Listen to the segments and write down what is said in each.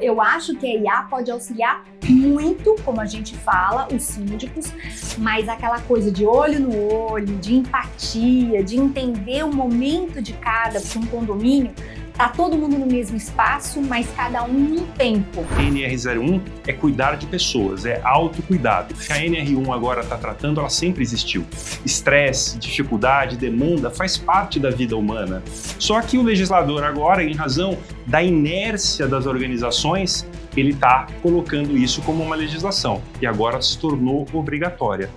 Eu acho que a IA pode auxiliar muito, como a gente fala, os síndicos, mas aquela coisa de olho no olho, de empatia, de entender o momento de cada, porque um condomínio tá todo mundo no mesmo espaço, mas cada um num tempo. A NR01 é cuidar de pessoas, é autocuidado. A NR1 agora está tratando, ela sempre existiu. Estresse, dificuldade, demanda faz parte da vida humana. Só que o legislador agora, em razão da inércia das organizações, ele está colocando isso como uma legislação e agora se tornou obrigatória.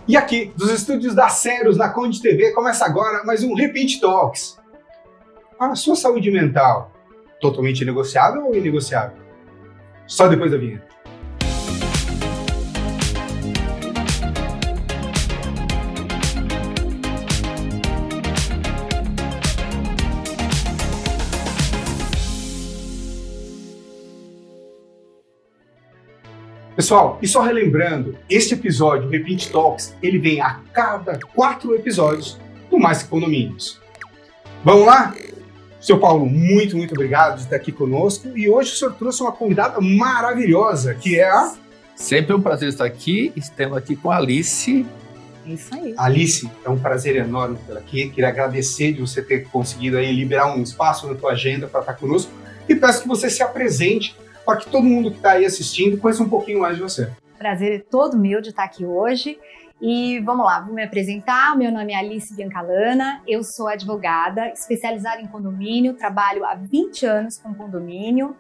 E aqui, dos estúdios da Ceros, na Conde TV, começa agora mais um Repeat Talks. A sua saúde mental, totalmente negociável ou inegociável? Só depois da vinheta. Pessoal, e só relembrando, este episódio, o Repeat Talks, ele vem a cada 4 episódios do Mais Que Condomínios. Vamos lá? Seu Paulo, muito obrigado de estar aqui conosco. E hoje o senhor trouxe uma convidada maravilhosa, que é a... Sempre um prazer estar aqui. Estamos aqui com a Alice. Isso aí. Alice, é um prazer enorme tê-la aqui. Queria agradecer de você ter conseguido aí liberar um espaço na tua agenda para estar conosco. E peço que você se apresente para que todo mundo que está aí assistindo conheça um pouquinho mais de você. Prazer é todo meu de estar aqui hoje. E vamos lá, vou me apresentar. Meu nome é Alice Biancalana, eu sou advogada, especializada em condomínio, trabalho há 20 anos com condomínio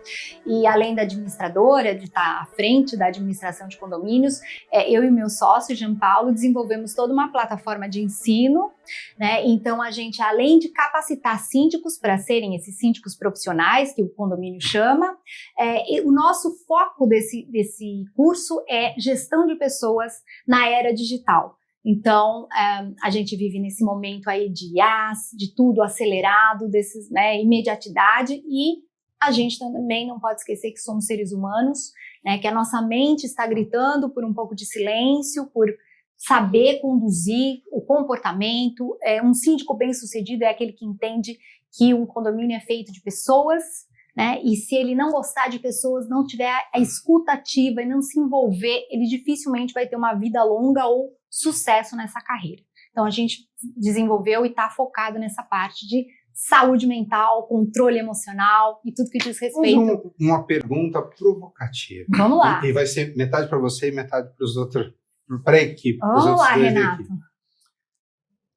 e além da administradora, de estar à frente da administração de condomínios, eu e o meu sócio, Jean Paulo, desenvolvemos toda uma plataforma de ensino, né? Então a gente, além de capacitar síndicos para serem esses síndicos profissionais, que o condomínio chama, o nosso foco desse curso é gestão de pessoas na era digital. Então, a gente vive nesse momento aí de IaaS, de tudo acelerado, desses, né, imediatidade, e a gente também não pode esquecer que somos seres humanos, né, que a nossa mente está gritando por um pouco de silêncio, por saber conduzir o comportamento. Um síndico bem-sucedido é aquele que entende que um condomínio é feito de pessoas, né? E se ele não gostar de pessoas, não tiver a escuta ativa e não se envolver, ele dificilmente vai ter uma vida longa ou sucesso nessa carreira. Então a gente desenvolveu e está focado nessa parte de saúde mental, controle emocional e tudo que diz respeito. Uma pergunta provocativa. Vamos lá. E vai ser metade para você e metade para os outros, para a equipe. Vamos lá, Renato.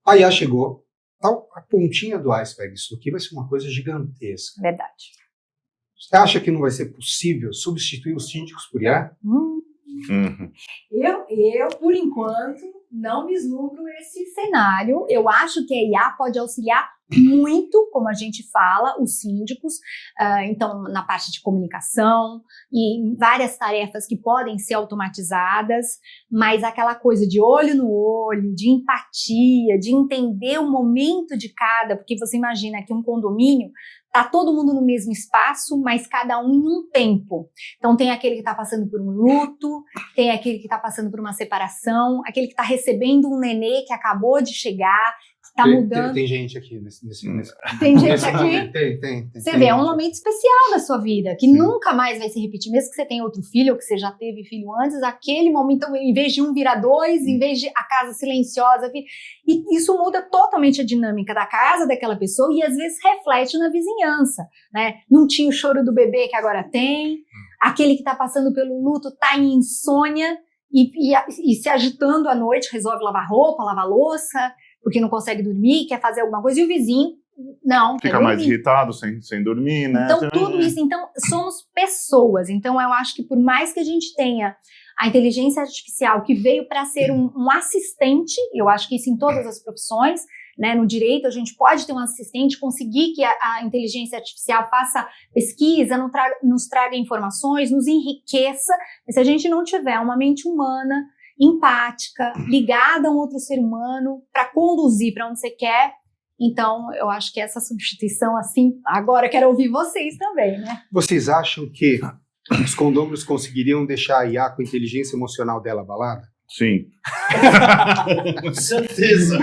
A IA chegou, a pontinha do iceberg, isso aqui vai ser uma coisa gigantesca. Verdade. Você acha que não vai ser possível substituir os síndicos por IA? Eu, por enquanto, não vislumbro esse cenário. Eu acho que a IA pode auxiliar muito, como a gente fala, os síndicos, então na parte de comunicação e em várias tarefas que podem ser automatizadas, mas aquela coisa de olho no olho, de empatia, de entender o momento de cada, porque você imagina que um condomínio tá todo mundo no mesmo espaço, mas cada um em um tempo. Então tem aquele que está passando por um luto, tem aquele que está passando por uma separação, aquele que está recebendo um nenê que acabou de chegar, que está mudando. Tem gente aqui nesse Tem gente aqui? Tem. Você vê, é um momento especial da sua vida, que nunca mais vai se repetir, mesmo que você tenha outro filho, ou que você já teve filho antes, aquele momento, em vez de um virar dois, em vez de a casa silenciosa, e isso muda totalmente a dinâmica da casa daquela pessoa e às vezes reflete na vizinhança, né? Não tinha o choro do bebê que agora tem, aquele que está passando pelo luto está em insônia e se agitando à noite, resolve lavar roupa, lavar louça, porque não consegue dormir, quer fazer alguma coisa, e o vizinho não quer fica mais irritado sem dormir, né? Então tudo isso, então somos pessoas, então eu acho que por mais que a gente tenha a inteligência artificial que veio para ser um assistente, eu acho que isso em todas as profissões, né, no direito a gente pode ter um assistente, conseguir que a inteligência artificial faça pesquisa, nos traga informações, nos enriqueça, mas se a gente não tiver uma mente humana, empática, ligada a um outro ser humano, para conduzir para onde você quer, então eu acho que essa substituição, assim, agora quero ouvir vocês também, né? Vocês acham que os condôminos conseguiriam deixar a IA com a inteligência emocional dela abalada? Sim. Com certeza.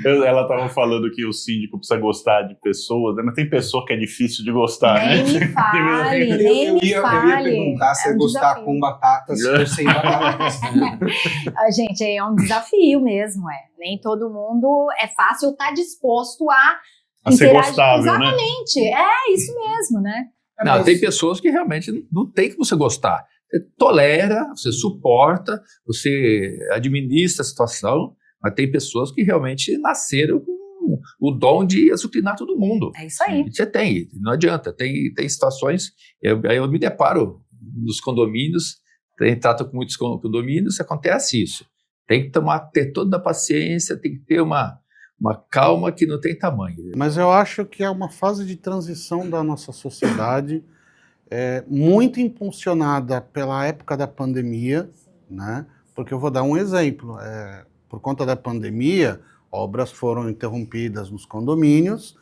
Ela estava falando que o síndico precisa gostar de pessoas, né? Mas tem pessoa que é difícil de gostar, Nem né? me fale, Eu nem me ia fale. perguntar se É é um gostar desafio. com batatas ou sem batatas. Gente, é um desafio mesmo, Nem todo mundo é fácil estar disposto a ser interagir. gostável, né? Exatamente, é isso mesmo, né? Não, Mas- tem pessoas que realmente não tem que você gostar. Você tolera, você suporta, você administra a situação, mas tem pessoas que realmente nasceram com o dom de azucrinar todo mundo. É isso aí. Você tem, não adianta. Tem situações, eu me deparo nos condomínios, trato com muitos condomínios, acontece isso. Tem que ter toda a paciência, tem que ter uma calma que não tem tamanho. Mas eu acho que é uma fase de transição da nossa sociedade, muito impulsionada pela época da pandemia, né? Porque eu vou dar um exemplo. Por conta da pandemia, obras foram interrompidas nos condomínios.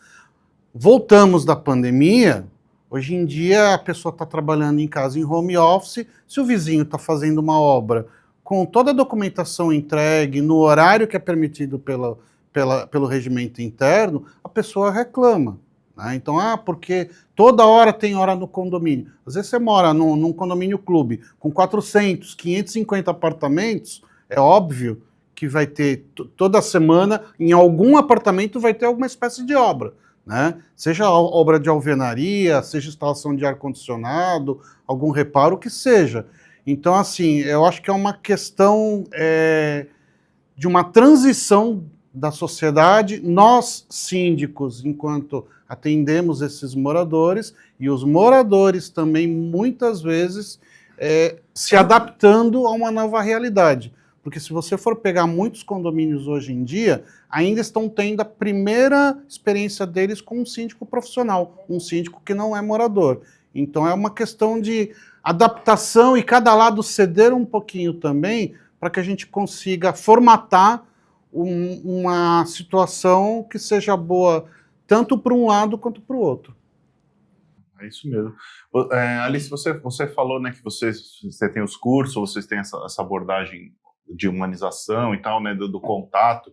Voltamos da pandemia, hoje em dia a pessoa está trabalhando em casa em home office, se o vizinho está fazendo uma obra com toda a documentação entregue, no horário que é permitido pelo regimento interno, a pessoa reclama. Né? Então, porque toda hora tem hora no condomínio. Às vezes você mora num condomínio clube com 400, 550 apartamentos, é óbvio que vai ter, toda semana, em algum apartamento vai ter alguma espécie de obra. Né? Seja obra de alvenaria, seja instalação de ar-condicionado, algum reparo, o que seja. Então, assim, eu acho que é uma questão de uma transição da sociedade, nós síndicos, enquanto atendemos esses moradores, e os moradores também, muitas vezes, se adaptando a uma nova realidade. Porque se você for pegar muitos condomínios hoje em dia, ainda estão tendo a primeira experiência deles com um síndico profissional, um síndico que não é morador. Então é uma questão de adaptação e cada lado ceder um pouquinho também, para que a gente consiga formatar uma situação que seja boa tanto para um lado quanto para o outro. É isso mesmo. Alice, você falou, né, que você tem os cursos, vocês têm essa abordagem de humanização e tal, né, do contato.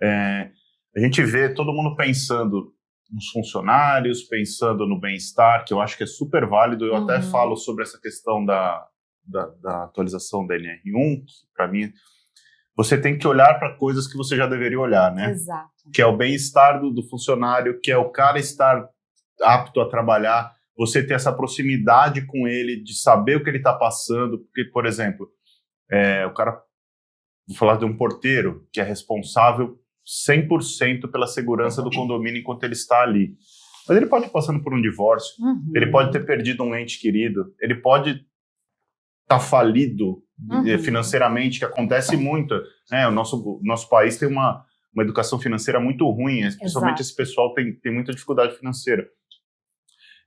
A gente vê todo mundo pensando nos funcionários, pensando no bem-estar, que eu acho que é super válido. Eu até falo sobre essa questão da atualização da NR1, que para mim você tem que olhar para coisas que você já deveria olhar, né? Exato. Que é o bem-estar do funcionário, que é o cara estar apto a trabalhar, você ter essa proximidade com ele, de saber o que ele está passando, porque, por exemplo, o cara, vou falar de um porteiro, que é responsável 100% pela segurança do condomínio enquanto ele está ali. Mas ele pode ir passando por um divórcio, ele pode ter perdido um ente querido, ele pode estar falido financeiramente, que acontece muito. Né? O nosso país tem uma educação financeira muito ruim, principalmente esse pessoal tem muita dificuldade financeira.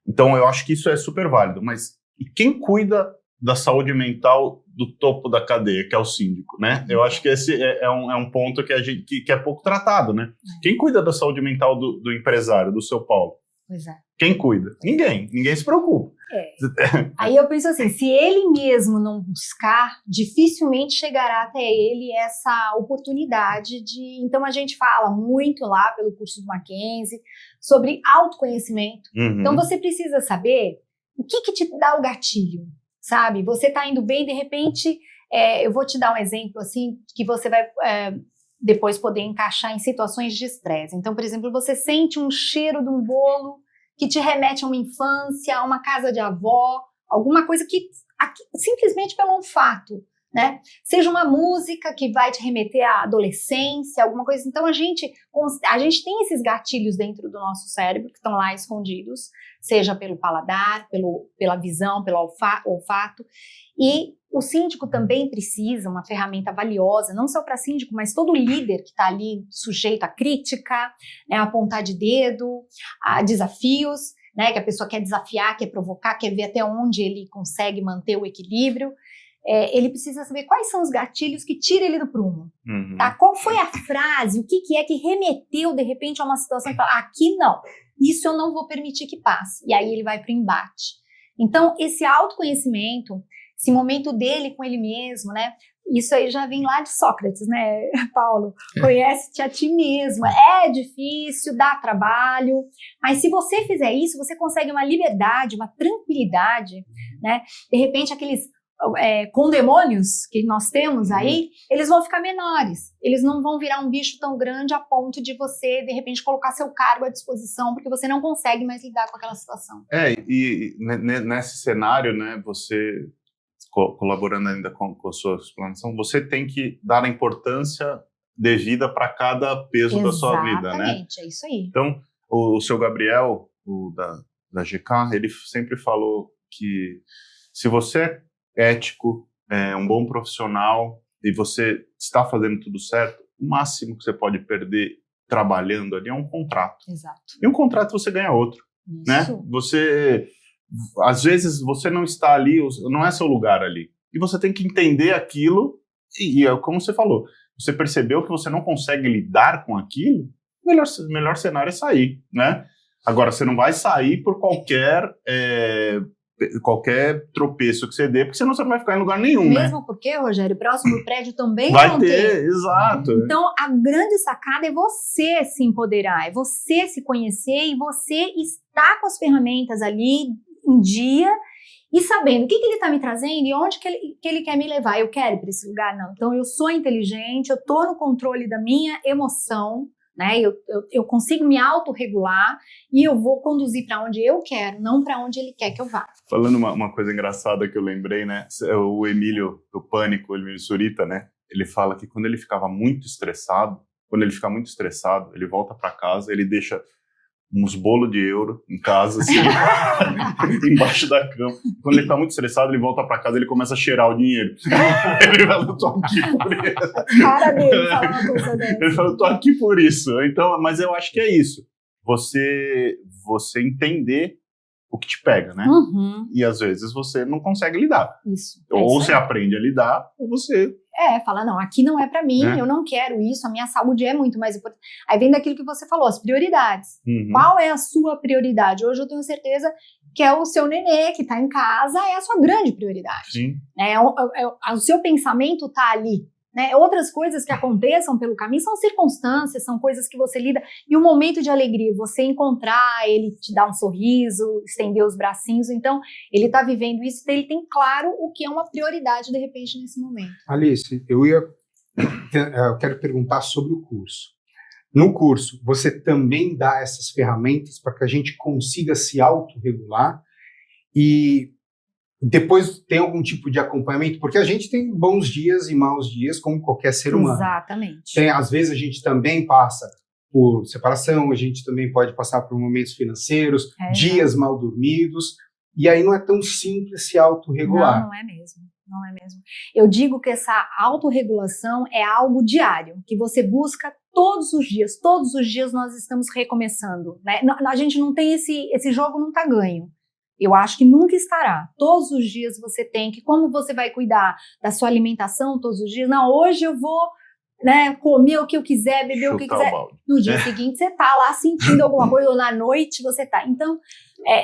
Então, eu acho que isso é super válido. Mas e quem cuida da saúde mental do topo da cadeia, que é o síndico, né? Eu acho que esse é um ponto que é pouco tratado, né? Quem cuida da saúde mental do empresário, do seu Paulo? Pois é. Quem cuida? Ninguém se preocupa. Aí eu penso assim, se ele mesmo não buscar, dificilmente chegará até ele essa oportunidade de... Então a gente fala muito lá pelo curso do Mackenzie sobre autoconhecimento. Então você precisa saber o que te dá o gatilho, sabe? Você tá indo bem, de repente, eu vou te dar um exemplo assim, que você vai depois poder encaixar em situações de estresse. Então, por exemplo, você sente um cheiro de um bolo que te remete a uma infância, a uma casa de avó, alguma coisa que simplesmente pelo olfato, né? Seja uma música que vai te remeter à adolescência, alguma coisa. Então a gente tem esses gatilhos dentro do nosso cérebro que estão lá escondidos, seja pelo paladar, pela visão, pelo olfato. E o síndico também precisa, uma ferramenta valiosa, não só para síndico, mas todo líder que está ali sujeito a crítica, né, a apontar de dedo, a desafios, né, que a pessoa quer desafiar, quer provocar, quer ver até onde ele consegue manter o equilíbrio. Ele precisa saber quais são os gatilhos que tiram ele do prumo. Tá? Qual foi a frase, o que é que remeteu de repente a uma situação que fala, aqui não, isso eu não vou permitir que passe. E aí ele vai para o embate. Então, esse autoconhecimento, esse momento dele com ele mesmo, né? Isso aí já vem lá de Sócrates, né, Paulo? Conhece-te a ti mesmo. É difícil, dá trabalho, mas se você fizer isso, você consegue uma liberdade, uma tranquilidade, né? De repente, aqueles condemônios que nós temos aí, eles vão ficar menores. Eles não vão virar um bicho tão grande a ponto de você, de repente, colocar seu cargo à disposição, porque você não consegue mais lidar com aquela situação. E nesse cenário, né, você colaborando ainda com a sua explanação, você tem que dar a importância devida para cada peso da sua vida, né? Exatamente, é isso aí. Então, o seu Gabriel, da GK, ele sempre falou que se você é ético, um bom profissional e você está fazendo tudo certo, o máximo que você pode perder trabalhando ali é um contrato. Exato. E um contrato você ganha outro, né? Às vezes você não está ali, não é seu lugar ali. E você tem que entender aquilo e como você falou, você percebeu que você não consegue lidar com aquilo, o melhor cenário é sair, né? Agora, você não vai sair por qualquer tropeço que você dê, porque senão você não vai ficar em lugar nenhum, né? Mesmo porque, Rogério, o próximo prédio também vai vão ter. Exato. Então, a grande sacada é você se empoderar, é você se conhecer e você estar com as ferramentas ali em dia e sabendo o que ele está me trazendo e onde que ele quer me levar. Eu quero ir para esse lugar? Não. Então, eu sou inteligente, eu estou no controle da minha emoção, né? Eu consigo me autorregular e eu vou conduzir para onde eu quero, não para onde ele quer que eu vá. Falando uma coisa engraçada que eu lembrei, né? O Emílio do Pânico, o Emílio Surita, né? Ele fala que quando ele fica muito estressado, ele volta para casa, ele deixa uns bolos de euro em casa, assim, embaixo da cama. Quando ele tá muito estressado, ele volta pra casa, ele começa a cheirar o dinheiro. Ele fala, eu tô aqui por isso. Cara dele fala uma coisa dessa. Ele fala, eu tô aqui por isso. Então, mas eu acho que é isso. Você entender o que te pega, né? Uhum. E às vezes você não consegue lidar. Isso. Ou você aprende a lidar, ou você... fala, não, aqui não é pra mim, eu não quero isso, a minha saúde é muito mais importante. Aí vem daquilo que você falou, as prioridades. Uhum. Qual é a sua prioridade? Hoje eu tenho certeza que é o seu nenê que tá em casa, é a sua grande prioridade. Sim. O seu pensamento tá ali. Né? Outras coisas que aconteçam pelo caminho são circunstâncias, são coisas que você lida. E o momento de alegria, você encontrar, ele te dar um sorriso, estender os bracinhos. Então, ele está vivendo isso, então ele tem claro o que é uma prioridade, de repente, nesse momento. Alice, eu quero perguntar sobre o curso. No curso, você também dá essas ferramentas para que a gente consiga se autorregular e depois tem algum tipo de acompanhamento, porque a gente tem bons dias e maus dias, como qualquer ser humano. Exatamente. Às vezes a gente também passa por separação, a gente também pode passar por momentos financeiros, dias mal dormidos, e aí não é tão simples se autorregular. Não é mesmo. Não é mesmo. Eu digo que essa autorregulação é algo diário, que você busca todos os dias nós estamos recomeçando. Né? A gente não tem esse jogo não está ganho. Eu acho que nunca estará. Todos os dias você tem que, como você vai cuidar da sua alimentação todos os dias? Não, hoje eu vou, né, comer o que eu quiser, beber o que quiser. No dia seguinte você tá lá sentindo alguma coisa, ou na noite você tá. Então,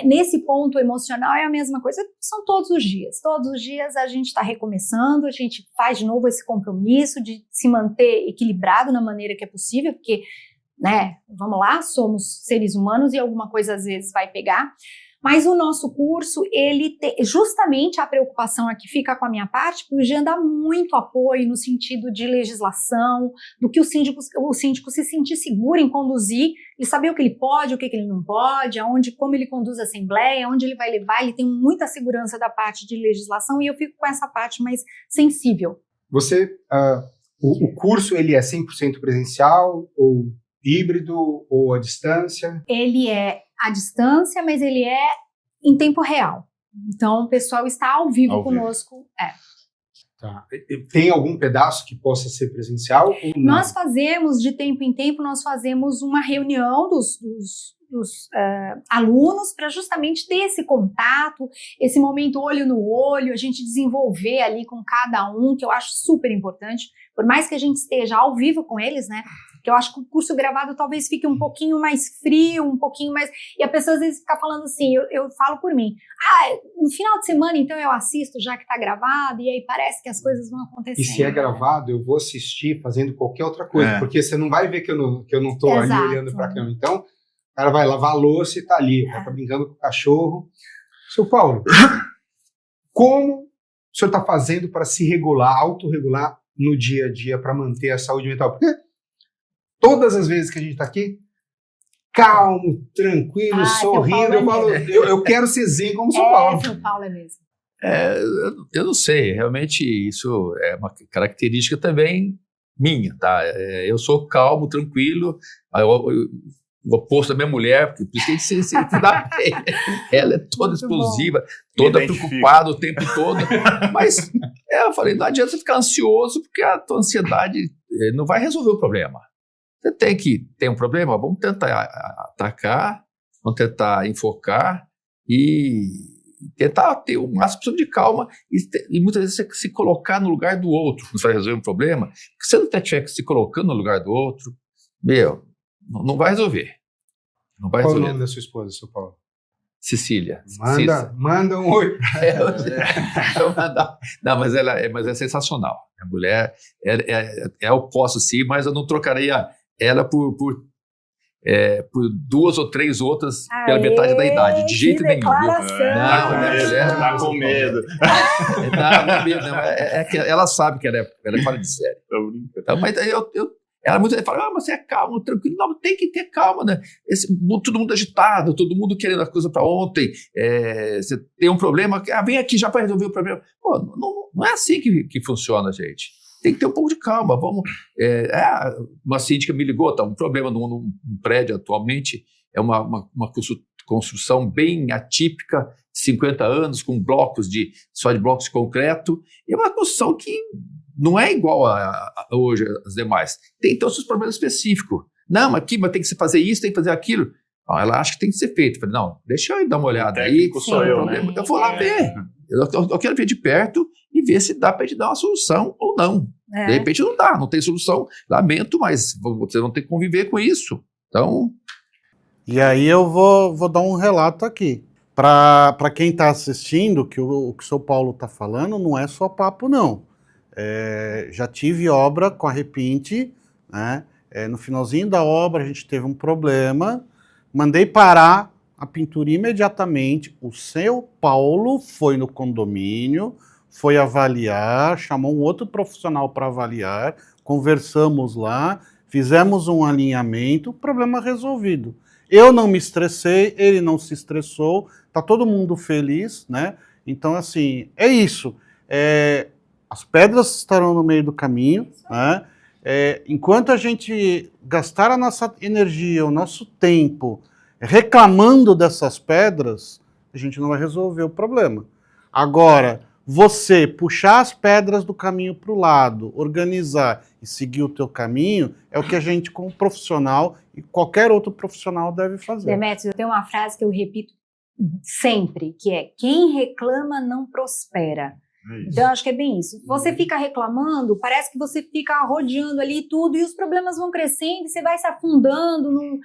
nesse ponto emocional é a mesma coisa, são todos os dias. Todos os dias a gente está recomeçando, a gente faz de novo esse compromisso de se manter equilibrado na maneira que é possível, porque, né, vamos lá, somos seres humanos e alguma coisa às vezes vai pegar. Mas o nosso curso, ele tem justamente a preocupação aqui fica com a minha parte, porque o Jean dá muito apoio no sentido de legislação, do que o síndico se sentir seguro em conduzir e saber o que ele pode, o que ele não pode, como ele conduz a assembleia, onde ele vai levar, ele tem muita segurança da parte de legislação e eu fico com essa parte mais sensível. O curso, ele é 100% presencial ou híbrido ou à distância? Ele é à distância, mas ele é em tempo real. Então, o pessoal está ao vivo conosco. Tá. Tem algum pedaço que possa ser presencial? Ou não? Nós fazemos, de tempo em tempo, nós fazemos uma reunião dos alunos para justamente ter esse contato, esse momento olho no olho, a gente desenvolver ali com cada um, que eu acho super importante. Por mais que a gente esteja ao vivo com eles, né? Porque eu acho que o curso gravado talvez fique um pouquinho mais frio, um pouquinho mais... E a pessoa às vezes fica falando assim, eu falo por mim, no final de semana então eu assisto já que tá gravado, e aí parece que as coisas vão acontecendo. E se é gravado, eu vou assistir fazendo qualquer outra coisa, porque você não vai ver que eu não tô ali olhando pra câmera. Então, o cara vai lavar a louça e tá ali, o cara tá brincando com o cachorro. Seu Paulo, como o senhor está fazendo para se regular, autorregular no dia a dia para manter a saúde mental? Porque todas as vezes que a gente está aqui, calmo, tranquilo, sorrindo, eu quero ser zen como São Paulo. São Paulo é mesmo. Eu não sei, realmente isso é uma característica também minha, tá? Eu sou calmo, tranquilo, o oposto da minha mulher, porque por isso que se dá bem. Ela é toda muito explosiva, toda preocupada o tempo todo. Mas eu falei, não adianta você ficar ansioso, porque a tua ansiedade não vai resolver o problema. Você tem que ter um problema, vamos tentar atacar, vamos tentar enfocar e tentar ter o máximo possível de calma e muitas vezes você se colocar no lugar do outro, quando você vai resolver um problema. Porque se você não estiver se colocando no lugar do outro, não vai resolver. Não vai resolver. Qual o nome da sua esposa, seu Paulo? Cecília. Manda um oi. Não, mas ela é sensacional. A mulher é oposto, sim, mas eu não trocaria ela por 2 ou 3 outras pela metade da idade, de jeito nenhum. Não, tá com medo. Não, é que ela sabe que ela é fora de série. Então, mas ela muitas vezes fala, mas você é calmo, tranquilo. Não, tem que ter calma, né? Todo mundo agitado, todo mundo querendo a coisa para ontem. Você tem um problema, vem aqui já para resolver o problema. Pô, não é assim que funciona, gente. Tem que ter um pouco de calma. Uma síndica me ligou, tá um problema num prédio atualmente, é uma construção bem atípica, de 50 anos, com só de blocos de concreto, e é uma construção que não é igual a hoje as demais. Tem todos os problemas específicos. Não, aqui mas tem que se fazer isso, tem que fazer aquilo. Ela acha que tem que ser feito. Eu falei, não, deixa eu ir dar uma olhada aí. Sou eu, né? Eu vou lá ver. Eu quero ver de perto e ver se dá para gente dar uma solução ou não. De repente não dá, não tem solução. Lamento, mas você não tem que conviver com isso. Então... E aí eu vou dar um relato aqui. Para quem está assistindo, que o que o São Paulo está falando não é só papo, não. Já tive obra com a Repinte, né? No finalzinho da obra a gente teve um problema, mandei parar a pintura imediatamente, o seu Paulo foi no condomínio, foi avaliar, chamou um outro profissional para avaliar, conversamos lá, fizemos um alinhamento, problema resolvido. Eu não me estressei, ele não se estressou, tá todo mundo feliz, né? Então, assim, é isso. As pedras estarão no meio do caminho, né? Enquanto a gente gastar a nossa energia, o nosso tempo, reclamando dessas pedras, a gente não vai resolver o problema. Agora, você puxar as pedras do caminho para o lado, organizar e seguir o teu caminho, é o que a gente, como profissional, e qualquer outro profissional deve fazer. Demetrios, eu tenho uma frase que eu repito sempre, que é: quem reclama não prospera. Então, eu acho que é bem isso. Você fica reclamando, parece que você fica rodeando ali tudo, e os problemas vão crescendo, e você vai se afundando num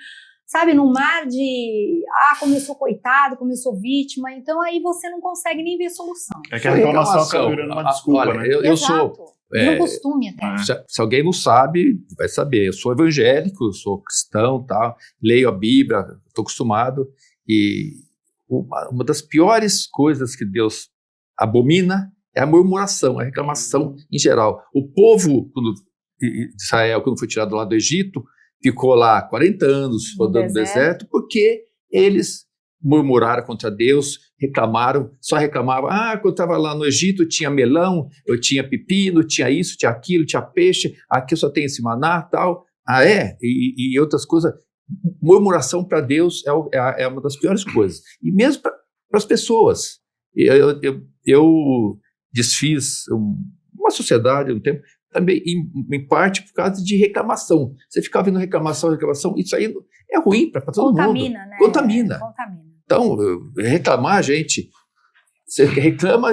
mar de como eu sou coitado, como eu sou vítima. Então, aí você não consegue nem ver solução. É que a reclamação acaba virando uma desculpa, olha, né? Eu sou... um costume até. Se alguém não sabe, vai saber. Eu sou evangélico, eu sou cristão, tá? Leio a Bíblia, estou acostumado. E uma das piores coisas que Deus abomina é a murmuração, a reclamação em geral. O povo de Israel, quando foi tirado lá do Egito, ficou lá 40 anos rodando no deserto, porque eles murmuraram contra Deus, só reclamavam. Quando estava lá no Egito tinha melão, eu tinha pepino, tinha isso, tinha aquilo, tinha peixe, aqui só tem esse maná, tal. E outras coisas. Murmuração para Deus é uma das piores coisas. E mesmo para as pessoas. Eu desfiz uma sociedade um tempo, também em parte por causa de reclamação. Você ficar ouvindo reclamação, isso aí é ruim para todo mundo. Contamina, né? Contamina. Então, reclamar, gente, você reclama,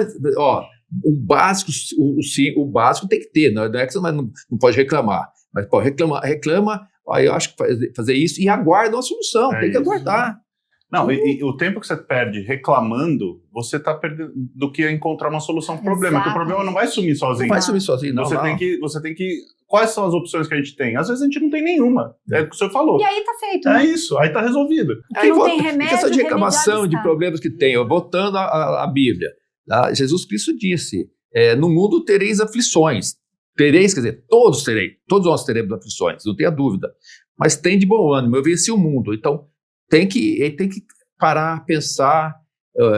o básico tem que ter, não é que você não pode reclamar, mas reclama, Aí eu acho que fazer isso e aguardam a solução, tem que aguardar. Não, e o tempo que você perde reclamando, você está perdendo do que encontrar uma solução para o problema, porque o problema não vai sumir sozinho. Não vai sumir sozinho, não. Você tem que... Quais são as opções que a gente tem? Às vezes a gente não tem nenhuma, é o que o senhor falou. E aí tá feito, É né? isso, aí tá resolvido. Que não tem remédio, questão de reclamação, remediado de está. problemas que tem, voltando à Bíblia, tá? Jesus Cristo disse, no mundo tereis aflições. Tereis, quer dizer, todos nós teremos aflições, não tenha dúvida. Mas tem de bom ânimo, eu venci o mundo. Então, tem que parar, pensar.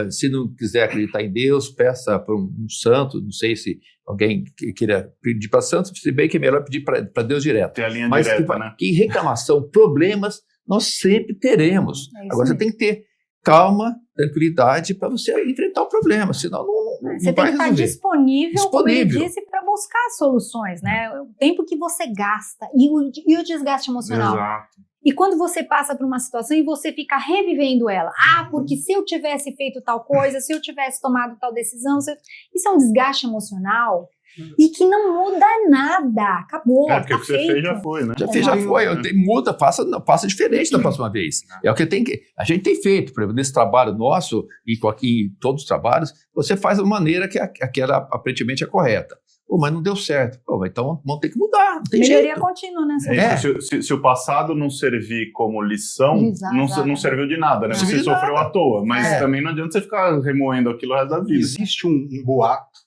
Se não quiser acreditar em Deus, peça para um santo. Não sei se alguém queira pedir para santo, se bem que é melhor pedir para Deus direto. Tem a linha Mas direta, né? que reclamação, problemas, nós sempre teremos. É isso Agora, você mesmo. tem que ter calma, tranquilidade para você enfrentar o problema, senão não Você tem vai que estar resolver. disponível, como ele Disponível. disse, para buscar soluções, né? O tempo que você gasta e o desgaste emocional. Exato. E quando você passa por uma situação e você fica revivendo ela, porque se eu tivesse feito tal coisa, se eu tivesse tomado tal decisão, isso é um desgaste emocional e que não muda nada, acabou, Porque tá o que você feito. fez já foi, né? Já fez, já foi. Muda, faça diferente da próxima vez. É o que a gente tem feito, por exemplo, nesse trabalho nosso e em todos os trabalhos, você faz da maneira que aquela aparentemente é correta. Mas não deu certo. Então vamos ter que mudar, não tem Melhoria jeito. contínua, né? Se o passado não servir como lição, Exato. não serviu de nada, né? Não Você serviu de sofreu nada. à toa, mas É. também não adianta você ficar remoendo aquilo o resto da vida. Existe um boato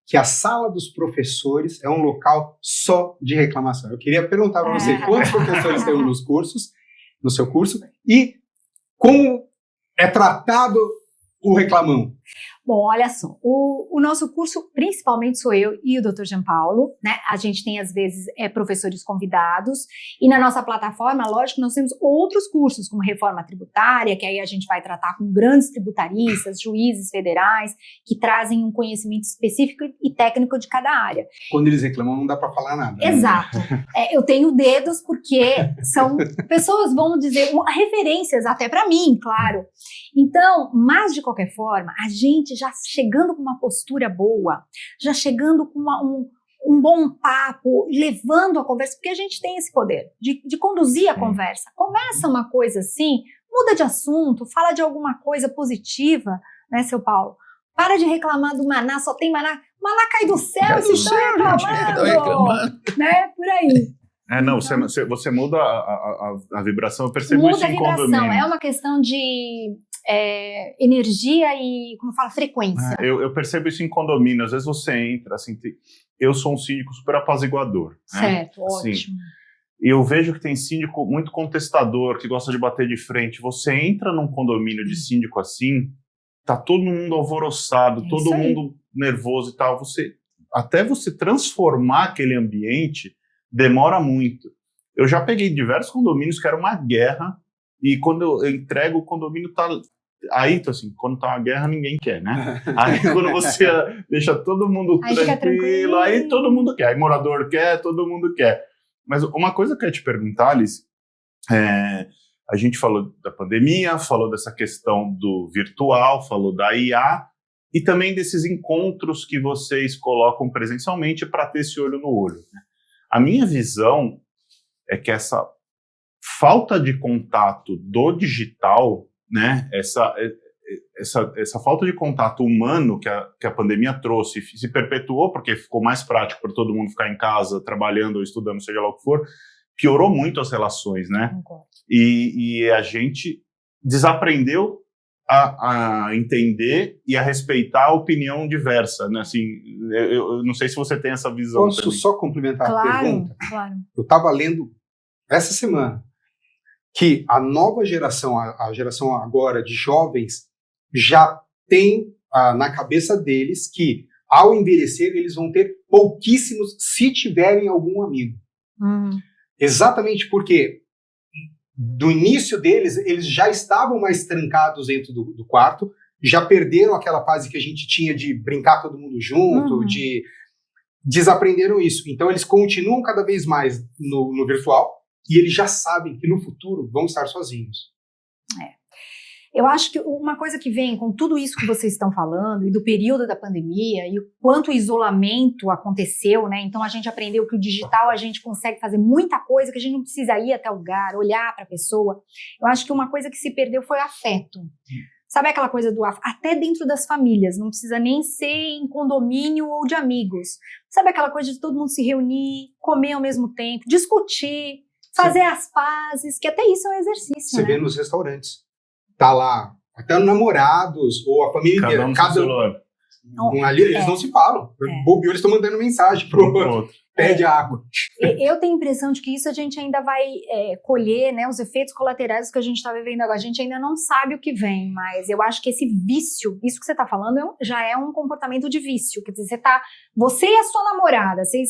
que a sala dos professores é um local só de reclamação. Eu queria perguntar para você quantos professores tem no seu curso, e como é tratado o reclamão. Bom, olha só, o nosso curso, principalmente sou eu e o Dr. Jean Paulo, né? A gente tem, às vezes, professores convidados, e na nossa plataforma, lógico, nós temos outros cursos, como reforma tributária, que aí a gente vai tratar com grandes tributaristas, juízes federais, que trazem um conhecimento específico e técnico de cada área. Quando eles reclamam, não dá para falar nada. Né? Exato. Eu tenho dedos porque são pessoas, vamos dizer, referências até para mim, claro. Então, mas de qualquer forma, a gente já chegando com uma postura boa, já chegando com um bom papo, levando a conversa, porque a gente tem esse poder de conduzir a conversa. Começa uma coisa assim, muda de assunto, fala de alguma coisa positiva, né, seu Paulo? Para de reclamar do maná, só tem maná. Maná cai do céu, vocês estão reclamando, né? Por aí. Não, você muda a vibração, eu percebo Muda isso a em vibração, condomínio. é uma questão de energia e, como fala, frequência. Eu percebo isso em condomínio, às vezes você entra, assim, eu sou um síndico super apaziguador. Certo, né? Assim, ótimo. e eu vejo que tem síndico muito contestador, que gosta de bater de frente. Você entra num condomínio de síndico assim, tá todo mundo alvoroçado, todo mundo nervoso e tal. Até você transformar aquele ambiente, demora muito. Eu já peguei diversos condomínios que era uma guerra, e quando eu entrego o condomínio tá... Aí, assim, quando tá uma guerra, ninguém quer, né? Aí quando você deixa todo mundo tranquilo, aí todo mundo quer. Aí morador quer, todo mundo quer. Mas uma coisa que eu ia te perguntar, Alice, a gente falou da pandemia, falou dessa questão do virtual, falou da IA, e também desses encontros que vocês colocam presencialmente para ter esse olho no olho. Né? A minha visão é que essa falta de contato do digital, né, essa falta de contato humano que a pandemia trouxe, se perpetuou porque ficou mais prático para todo mundo ficar em casa, trabalhando ou estudando, seja lá o que for, piorou muito as relações, né? E a gente desaprendeu a entender e a respeitar a opinião diversa, né? Assim, eu não sei se você tem essa visão. Posso só complementar a pergunta? Claro. Eu estava lendo essa semana que a nova geração, a geração agora de jovens, já tem na cabeça deles que, ao envelhecer, eles vão ter pouquíssimos, se tiverem algum amigo. Exatamente porque, do início deles, eles já estavam mais trancados dentro do quarto, já perderam aquela fase que a gente tinha de brincar todo mundo junto, desaprenderam isso. Então, eles continuam cada vez mais no virtual, e eles já sabem que no futuro vão estar sozinhos. Eu acho que uma coisa que vem com tudo isso que vocês estão falando, e do período da pandemia, e o quanto o isolamento aconteceu, né? Então a gente aprendeu que o digital a gente consegue fazer muita coisa, que a gente não precisa ir até o lugar, olhar para a pessoa. Eu acho que uma coisa que se perdeu foi o afeto. Sabe aquela coisa do afeto? Até dentro das famílias, não precisa nem ser em condomínio ou de amigos. Sabe aquela coisa de todo mundo se reunir, comer ao mesmo tempo, discutir, fazer as pazes, que até isso é um exercício, Você né? vê nos restaurantes. Tá lá, até namorados, ou a família Cada inteira. um no seu celular. Um ali, eles não se falam. Bobeou, eles estão mandando mensagem pro outro. Pede água. Eu tenho a impressão de que isso a gente ainda vai colher, né, os efeitos colaterais que a gente está vivendo agora. A gente ainda não sabe o que vem, mas eu acho que esse vício, isso que você está falando, já é um comportamento de vício. Quer dizer, você e a sua namorada, vocês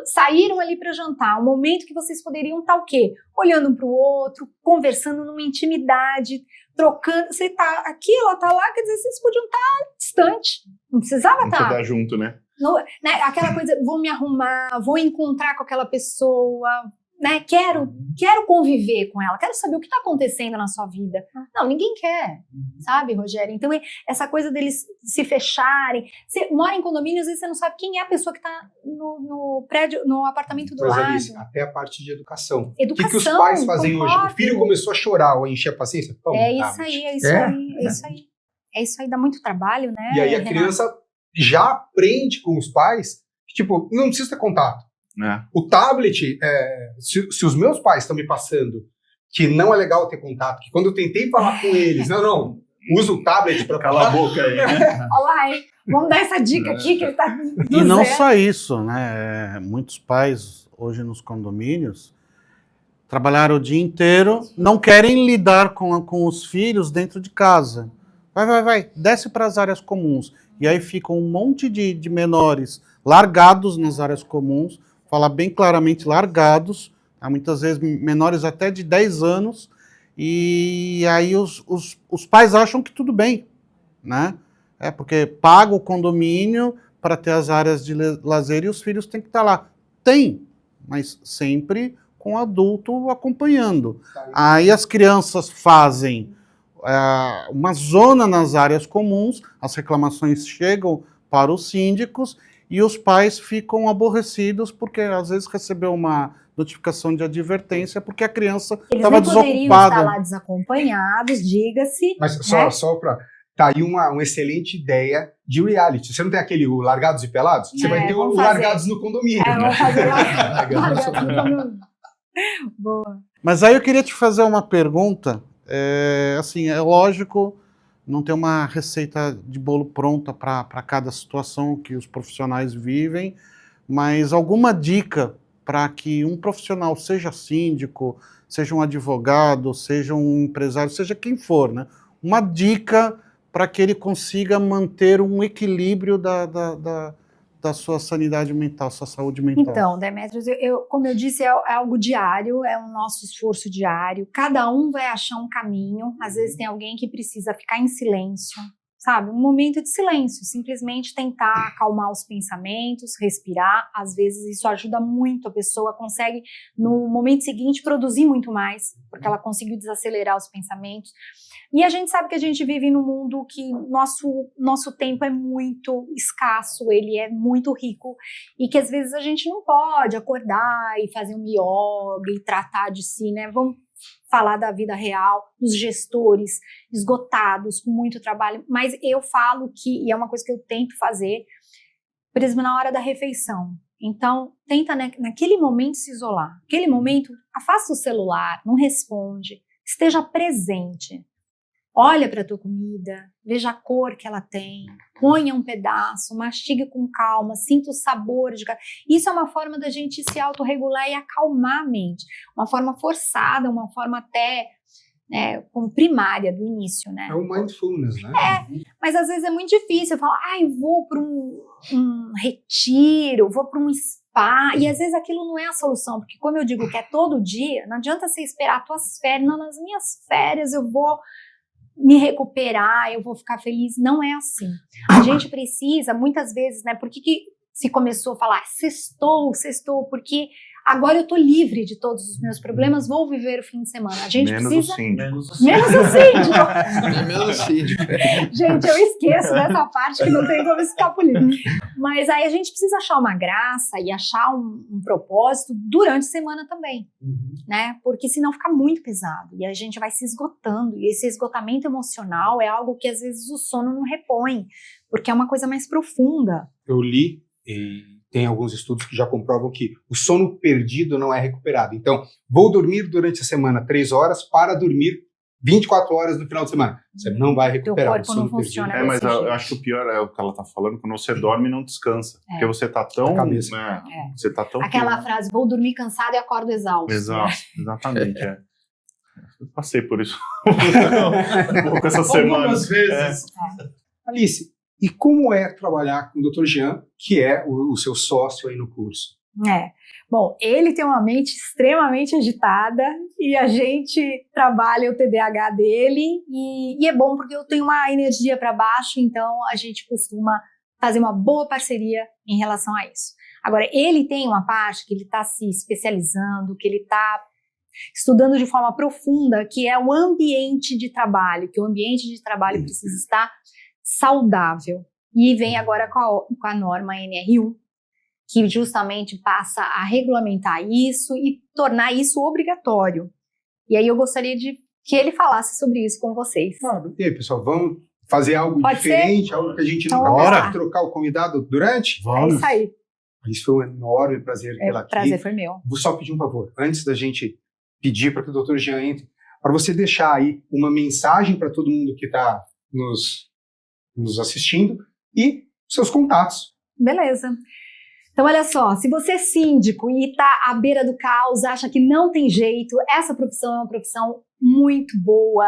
saíram ali para jantar, um momento que vocês poderiam estar o quê? Olhando um para o outro, conversando numa intimidade, trocando. Você tá aqui, ela tá lá, quer dizer, vocês podiam estar distante. Não precisava Não estar. chegar junto, né? Né, aquela coisa, vou me arrumar, vou encontrar com aquela pessoa, né, quero conviver com ela, quero saber o que está acontecendo na sua vida. Não, ninguém quer, sabe, Rogério? Então, essa coisa deles se fecharem. Você mora em condomínio, às vezes você não sabe quem é a pessoa que está no prédio, no apartamento do lado. Alice, até a parte de educação. Educação, O que os pais fazem hoje? concordo. O filho começou a chorar ou a encher a paciência? Toma, É tablet. isso aí, é isso aí, é isso aí. É isso aí, dá muito trabalho, né? E aí a Renato? criança já aprende com os pais, tipo, não precisa ter contato. né? O tablet, se os meus pais estão me passando que não é legal ter contato, que quando eu tentei falar com eles, não, usa o tablet para Cala a boca aí, né? Olha lá, hein? Vamos dar essa dica aqui que ele tá do E não zero. só isso, né? Muitos pais hoje nos condomínios trabalharam o dia inteiro, não querem lidar com os filhos dentro de casa. Vai, desce para as áreas comuns. E aí ficam um monte de menores largados nas áreas comuns, falar bem claramente largados, tá? Muitas vezes menores até de 10 anos, e aí os pais acham que tudo bem, né? Porque paga o condomínio para ter as áreas de lazer e os filhos têm que estar lá. Tem, mas sempre com o adulto acompanhando. Aí as crianças fazem uma zona nas áreas comuns, as reclamações chegam para os síndicos e os pais ficam aborrecidos porque às vezes recebeu uma notificação de advertência porque a criança estava Eles não poderiam desocupada. estar lá desacompanhados, diga-se. Mas né? só para... Tá aí uma excelente ideia de reality. Você não tem aquele o Largados e Pelados? Você vai ter o vamos fazer. Largados no condomínio. Vamos fazer lá. Largados no Condomínio. Boa. Mas aí eu queria te fazer uma pergunta. Assim, é lógico, não tem uma receita de bolo pronta para cada situação que os profissionais vivem, mas alguma dica para que um profissional, seja síndico, seja um advogado, seja um empresário, seja quem for, né? Uma dica para que ele consiga manter um equilíbrio da sua sanidade mental, sua saúde mental. Então, Demetrios, como eu disse, é algo diário, é um nosso esforço diário. Cada um vai achar um caminho. Às vezes tem alguém que precisa ficar em silêncio, sabe? Um momento de silêncio, simplesmente tentar acalmar os pensamentos, respirar. Às vezes isso ajuda muito, a pessoa consegue, no momento seguinte, produzir muito mais, porque ela conseguiu desacelerar os pensamentos. E a gente sabe que a gente vive num mundo que nosso tempo é muito escasso, ele é muito rico, e que às vezes a gente não pode acordar e fazer um yoga e tratar de si, né? Vamos falar da vida real, dos gestores esgotados, com muito trabalho, mas eu falo que, e é uma coisa que eu tento fazer, por exemplo, na hora da refeição. Então, tenta naquele momento se isolar. Naquele momento, afasta o celular, não responde, esteja presente. Olha para a tua comida, veja a cor que ela tem, ponha um pedaço, mastigue com calma, sinta o sabor de cada... Isso é uma forma da gente se autorregular e acalmar a mente. Uma forma forçada, uma forma até como primária do início, né? É o mindfulness, né? Mas às vezes é muito difícil. Eu falo, vou para um retiro, vou para um spa, e às vezes aquilo não é a solução, porque como eu digo que é todo dia, não adianta você esperar as tuas férias, não, nas minhas férias eu vou me recuperar, eu vou ficar feliz. Não é assim. A gente precisa, muitas vezes, né? Por que se começou a falar sextou? Porque Agora eu tô livre de todos os meus problemas, vou viver o fim de semana. A gente Menos precisa... o síndico. Menos o síndico. Menos o síndico. Gente, eu esqueço dessa parte que não tem como escapulir. Mas aí a gente precisa achar uma graça e achar um propósito durante a semana também, né? Porque senão fica muito pesado e a gente vai se esgotando. E esse esgotamento emocional é algo que às vezes o sono não repõe, porque é uma coisa mais profunda. Eu li e tem alguns estudos que já comprovam que o sono perdido não é recuperado. Então, vou dormir durante a semana 3 horas para dormir 24 horas no final de semana. Você não vai recuperar corpo o sono não funciona. perdido. Mas desse eu jeito. acho que o pior é o que ela tá falando, quando você dorme e não descansa. É. Porque você tá tão... A cabeça. Né, É. Você tá tão... Aquela frase, vou dormir cansado e acordo exausto. Exato, exatamente. É. Eu passei por isso um pouco essa semana. Algumas vezes. Alice, e como é trabalhar com o Dr. Jean, que é o seu sócio aí no curso? Bom, ele tem uma mente extremamente agitada e a gente trabalha o TDAH dele e é bom porque eu tenho uma energia para baixo, então a gente costuma fazer uma boa parceria em relação a isso. Agora, ele tem uma parte que ele está se especializando, que ele está estudando de forma profunda, que é o ambiente de trabalho, que o ambiente de trabalho precisa estar saudável. E vem agora com a norma NR1, que justamente passa a regulamentar isso e tornar isso obrigatório. E aí eu gostaria de que ele falasse sobre isso com vocês. Claro. E aí, pessoal, vamos fazer algo Pode diferente, algo que a gente Então, nunca vamos fez, lá. trocar o convidado durante? É isso aí. Isso foi um enorme prazer tê-la O aqui. prazer foi meu. Vou só pedir um favor, antes da gente pedir para que o Dr. Jean entre, para você deixar aí uma mensagem para todo mundo que está nos assistindo e seus contatos. Beleza. Então, olha só, se você é síndico e está à beira do caos, acha que não tem jeito, essa profissão é uma profissão muito boa.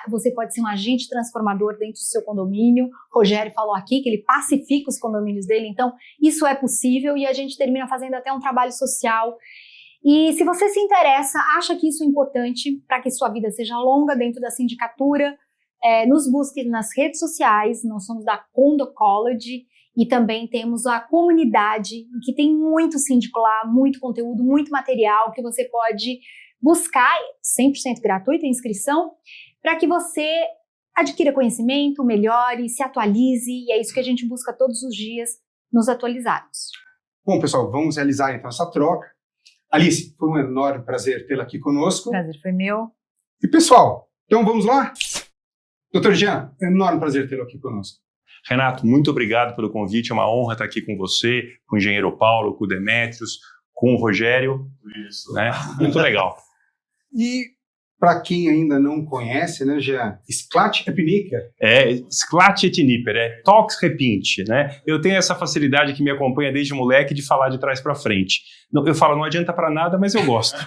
Você pode ser um agente transformador dentro do seu condomínio. O Rogério falou aqui que ele pacifica os condomínios dele, então isso é possível e a gente termina fazendo até um trabalho social. E se você se interessa, acha que isso é importante para que sua vida seja longa dentro da sindicatura, nos busque nas redes sociais. Nós somos da Condo College e também temos a comunidade, que tem muito síndico lá, muito conteúdo, muito material que você pode buscar, 100% gratuito a inscrição, para que você adquira conhecimento, melhore, se atualize, e é isso que a gente busca todos os dias, nos atualizarmos. Bom, pessoal, vamos realizar então essa troca. Alice, foi um enorme prazer tê-la aqui conosco. O prazer foi meu. E pessoal, então vamos lá? Dr. Jean, é um enorme prazer tê-lo aqui conosco. Renato, muito obrigado pelo convite, é uma honra estar aqui com você, com o engenheiro Paulo, com o Demetrios, com o Rogério. Isso. Né? Muito legal. E para quem ainda não conhece, né, Jean, Sklat Epniker. Sklat Etniper, Tox Repinte, né? Eu tenho essa facilidade que me acompanha desde moleque de falar de trás para frente. Eu falo, não adianta para nada, mas eu gosto.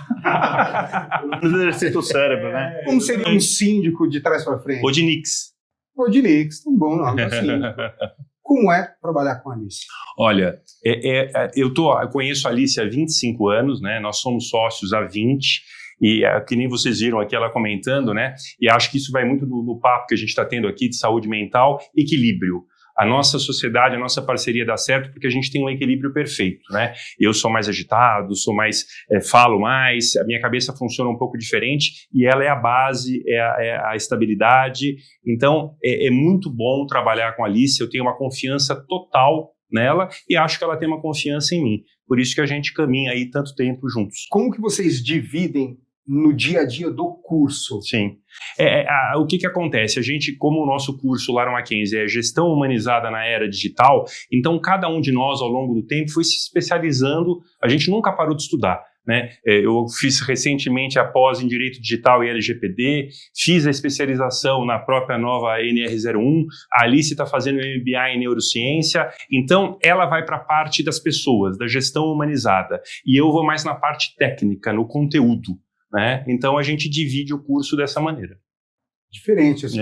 Exercita o cérebro, né? Como seria um síndico de trás para frente? Ou de Nix. Ou de Nix, um bom nome, assim. Como é trabalhar com a Alice? Olha, eu conheço a Alice há 25 anos, né? Nós somos sócios há 20, e que nem vocês viram aqui ela comentando, né? E acho que isso vai muito no papo que a gente está tendo aqui de saúde mental, equilíbrio. A nossa sociedade, a nossa parceria dá certo porque a gente tem um equilíbrio perfeito, né? Eu sou mais agitado, falo mais, a minha cabeça funciona um pouco diferente e ela é a base, é a estabilidade. Então, é muito bom trabalhar com a Alice, eu tenho uma confiança total nela e acho que ela tem uma confiança em mim. Por isso que a gente caminha aí tanto tempo juntos. Como que vocês dividem no dia a dia do curso? Sim. O que acontece? A gente, como o nosso curso lá no Mackenzie é gestão humanizada na era digital, então cada um de nós ao longo do tempo foi se especializando, a gente nunca parou de estudar. Né? Eu fiz recentemente a pós em Direito Digital e LGPD, fiz a especialização na própria nova NR01, a Alice está fazendo o MBA em Neurociência, então ela vai para a parte das pessoas, da gestão humanizada, e eu vou mais na parte técnica, no conteúdo. Né? Então a gente divide o curso dessa maneira. Diferente. Assim,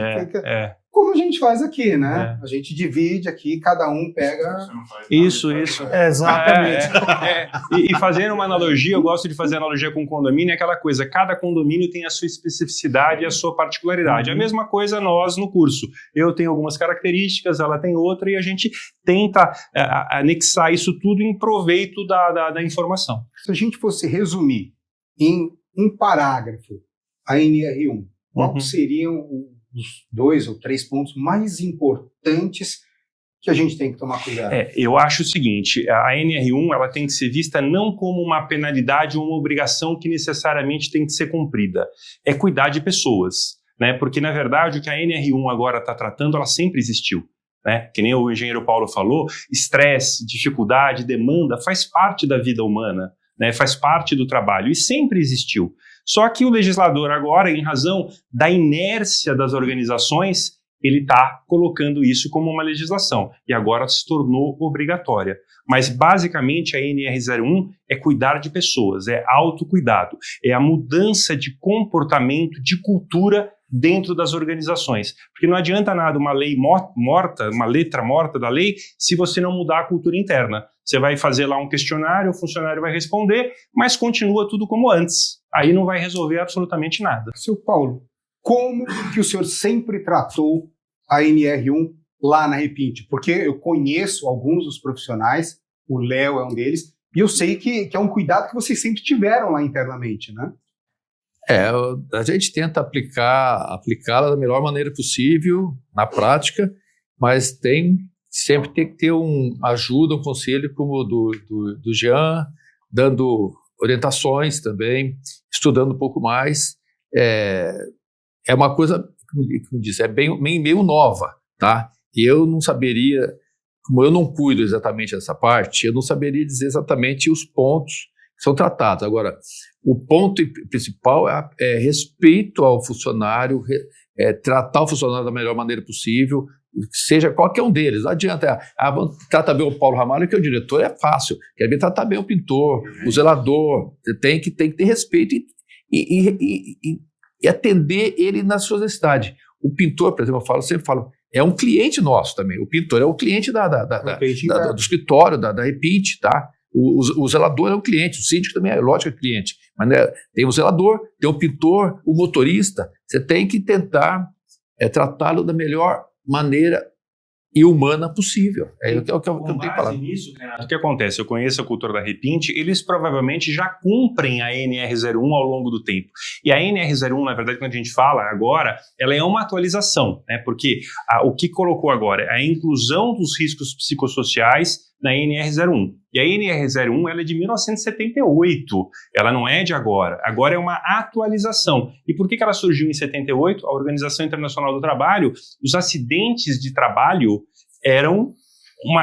como a gente faz aqui, né? A gente divide aqui, cada um pega... Isso. Exatamente. E fazendo uma analogia, eu gosto de fazer analogia com condomínio, é aquela coisa, cada condomínio tem a sua especificidade e a sua particularidade. A mesma coisa nós no curso. Eu tenho algumas características, ela tem outra, e a gente tenta anexar isso tudo em proveito da informação. Se a gente fosse resumir em um parágrafo a NR1, quais seriam os 2 ou 3 pontos mais importantes que a gente tem que tomar cuidado? Eu acho o seguinte, a NR1 ela tem que ser vista não como uma penalidade ou uma obrigação que necessariamente tem que ser cumprida. É cuidar de pessoas, né? Porque, na verdade, o que a NR1 agora está tratando, ela sempre existiu. Né? Que nem o engenheiro Paulo falou, estresse, dificuldade, demanda, faz parte da vida humana, né? Faz parte do trabalho e sempre existiu. Só que o legislador agora, em razão da inércia das organizações, ele está colocando isso como uma legislação e agora se tornou obrigatória. Mas, basicamente, a NR01 é cuidar de pessoas, é autocuidado, é a mudança de comportamento, de cultura dentro das organizações. Porque não adianta nada uma lei morta, uma letra morta da lei, se você não mudar a cultura interna. Você vai fazer lá um questionário, o funcionário vai responder, mas continua tudo como antes. Aí não vai resolver absolutamente nada. Seu Paulo, como que o senhor sempre tratou a NR1 lá na Repinte? Porque eu conheço alguns dos profissionais, o Léo é um deles, e eu sei que é um cuidado que vocês sempre tiveram lá internamente, né? A gente tenta aplicá-la da melhor maneira possível, na prática, mas sempre tem que ter ajuda, um conselho como o do Jean, dando orientações também, estudando um pouco mais. É uma coisa, como disse, é meio nova, tá? E eu não saberia, como eu não cuido exatamente dessa parte, eu não saberia dizer exatamente os pontos que são tratados. Agora, o ponto principal é respeito ao funcionário, tratar o funcionário da melhor maneira possível, seja qualquer um deles. Não adianta, trata bem o Paulo Ramalho, que é o diretor, é fácil. Quer ver tratar bem o pintor, o zelador, tem que ter respeito e atender ele na sua necessidade. O pintor, por exemplo, eu sempre falo, é um cliente nosso também. O pintor é o cliente do escritório, da Repinte, tá? O zelador é um cliente, o síndico também é, lógico, cliente. Mas né, tem o zelador, tem o pintor, o motorista. Você tem que tentar tratá-lo da melhor maneira e humana possível. É o que eu tenho que falar. Nisso, Renato, o que acontece? Eu conheço a cultura da Repinte, eles provavelmente já cumprem a NR01 ao longo do tempo. E a NR01, na verdade, quando a gente fala agora, ela é uma atualização, né? Porque o que colocou agora é a inclusão dos riscos psicossociais na NR01. E a NR01 ela é de 1978, ela não é de agora. Agora é uma atualização. E por que ela surgiu em 78? A Organização Internacional do Trabalho, os acidentes de trabalho eram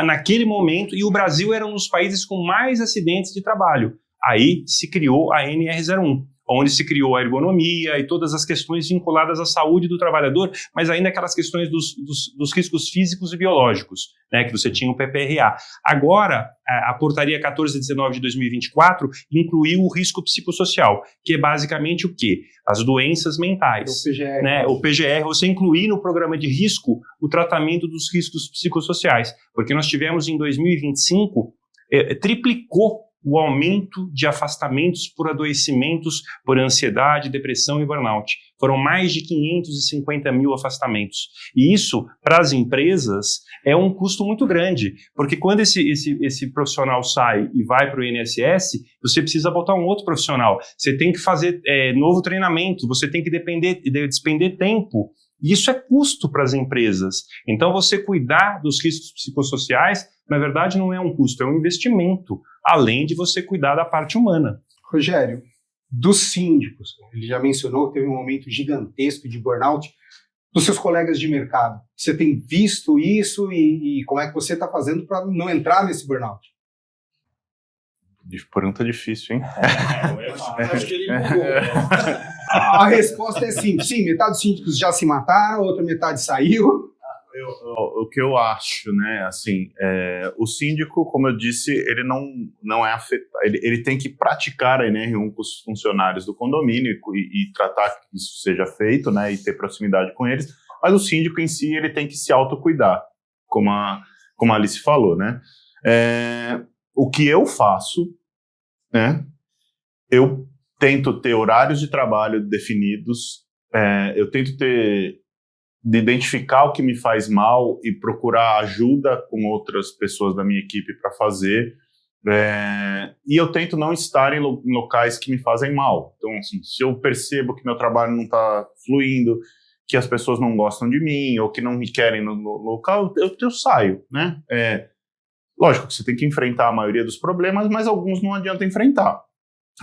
naquele momento, e o Brasil era um dos países com mais acidentes de trabalho. Aí se criou a NR01, onde se criou a ergonomia e todas as questões vinculadas à saúde do trabalhador, mas ainda aquelas questões dos riscos físicos e biológicos, né, que você tinha o PPRA. Agora, a portaria 1419 de 2024 incluiu o risco psicossocial, que é basicamente o quê? As doenças mentais. O PGR. Né? O PGR, você incluir no programa de risco o tratamento dos riscos psicossociais, porque nós tivemos em 2025, triplicou o aumento de afastamentos por adoecimentos por ansiedade, depressão e burnout. Foram mais de 550 mil afastamentos. E isso, para as empresas, é um custo muito grande, porque quando esse profissional sai e vai para o INSS, você precisa botar um outro profissional. Você tem que fazer novo treinamento, você tem que despender tempo. E isso é custo para as empresas. Então, você cuidar dos riscos psicossociais, na verdade, não é um custo, é um investimento, além de você cuidar da parte humana. Rogério, dos síndicos, ele já mencionou, teve um momento gigantesco de burnout, dos seus colegas de mercado. Você tem visto isso e como é que você está fazendo para não entrar nesse burnout? Pergunta difícil, hein? Acho que ele mudou. A resposta é simples. Sim, metade dos síndicos já se mataram, a outra metade saiu. O que eu acho, né, assim, o síndico, como eu disse, ele não é afetado, ele tem que praticar a NR1 com os funcionários do condomínio e tratar que isso seja feito, né, e ter proximidade com eles, mas o síndico em si ele tem que se autocuidar, como a Alice falou, né? O que eu faço, né? Eu tento ter horários de trabalho definidos, eu tento de identificar o que me faz mal e procurar ajuda com outras pessoas da minha equipe para fazer. E eu tento não estar em locais que me fazem mal. Então, assim, se eu percebo que meu trabalho não está fluindo, que as pessoas não gostam de mim ou que não me querem no local, eu saio, né? Lógico que você tem que enfrentar a maioria dos problemas, mas alguns não adianta enfrentar.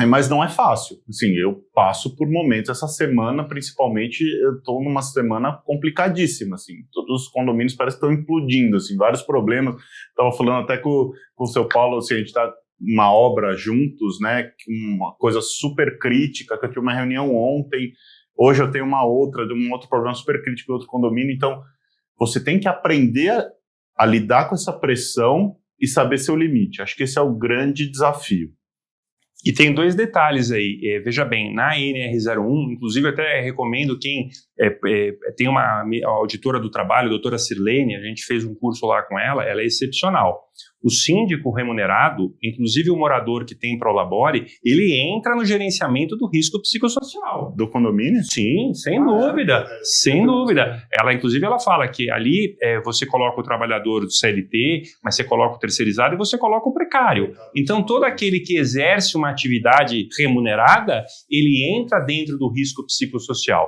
Mas não é fácil. Assim, eu passo por momentos essa semana, principalmente, eu estou numa semana complicadíssima. Assim, todos os condomínios parecem que estão implodindo, assim, vários problemas. Estava falando até com o seu Paulo, assim, a gente está uma obra juntos, né? Uma coisa super crítica, que eu tive uma reunião ontem, hoje eu tenho uma outra, de um outro problema super crítico em outro condomínio. Então, você tem que aprender a lidar com essa pressão e saber seu limite. Acho que esse é o grande desafio. E tem 2 detalhes aí, veja bem, na NR01, inclusive eu até recomendo quem tem uma auditora do trabalho, a doutora Sirlene, a gente fez um curso lá com ela é excepcional. O síndico remunerado, inclusive o morador que tem Prolabore, ele entra no gerenciamento do risco psicossocial. Do condomínio? Sim, sem dúvida, sem dúvida. Inclusive, ela fala que ali você coloca o trabalhador do CLT, mas você coloca o terceirizado e você coloca o precário. Então, todo aquele que exerce uma atividade remunerada, ele entra dentro do risco psicossocial.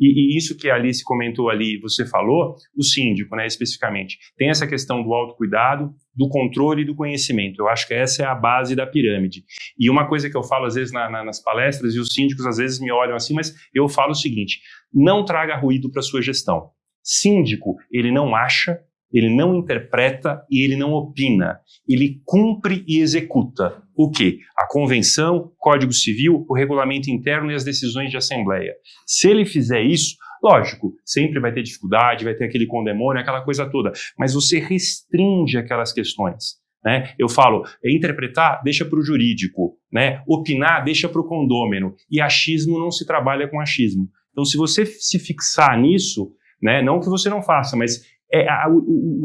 E isso que a Alice comentou ali, você falou, o síndico, né, especificamente, tem essa questão do autocuidado, do controle e do conhecimento. Eu acho que essa é a base da pirâmide. E uma coisa que eu falo às vezes nas palestras, e os síndicos às vezes me olham assim, mas eu falo o seguinte, não traga ruído para a sua gestão. Síndico, ele não acha, ele não interpreta e ele não opina. Ele cumpre e executa. O quê? A convenção, Código Civil, o regulamento interno e as decisões de assembleia. Se ele fizer isso, lógico, sempre vai ter dificuldade, vai ter aquele condemônio, aquela coisa toda, mas você restringe aquelas questões. Né? Eu falo, interpretar, deixa para o jurídico, né? Opinar, deixa para o condômino, e achismo não se trabalha com achismo. Então, se você se fixar nisso, né? Não que você não faça, mas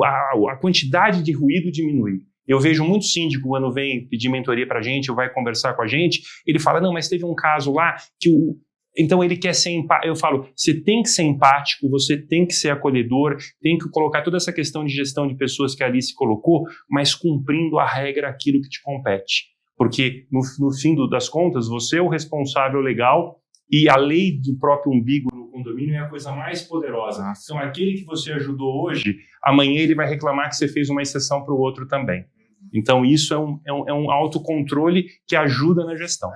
a quantidade de ruído diminui. Eu vejo muito síndico, quando vem pedir mentoria para a gente, ou vai conversar com a gente, ele fala, não, mas teve um caso lá que então ele quer ser empático. Eu falo, você tem que ser empático, você tem que ser acolhedor, tem que colocar toda essa questão de gestão de pessoas que a Alice colocou, mas cumprindo a regra, aquilo que te compete. Porque, no fim das contas, você é o responsável legal e a lei do próprio umbigo no condomínio é a coisa mais poderosa. Então, aquele que você ajudou hoje, amanhã ele vai reclamar que você fez uma exceção para o outro também. Então, isso é um autocontrole que ajuda na gestão.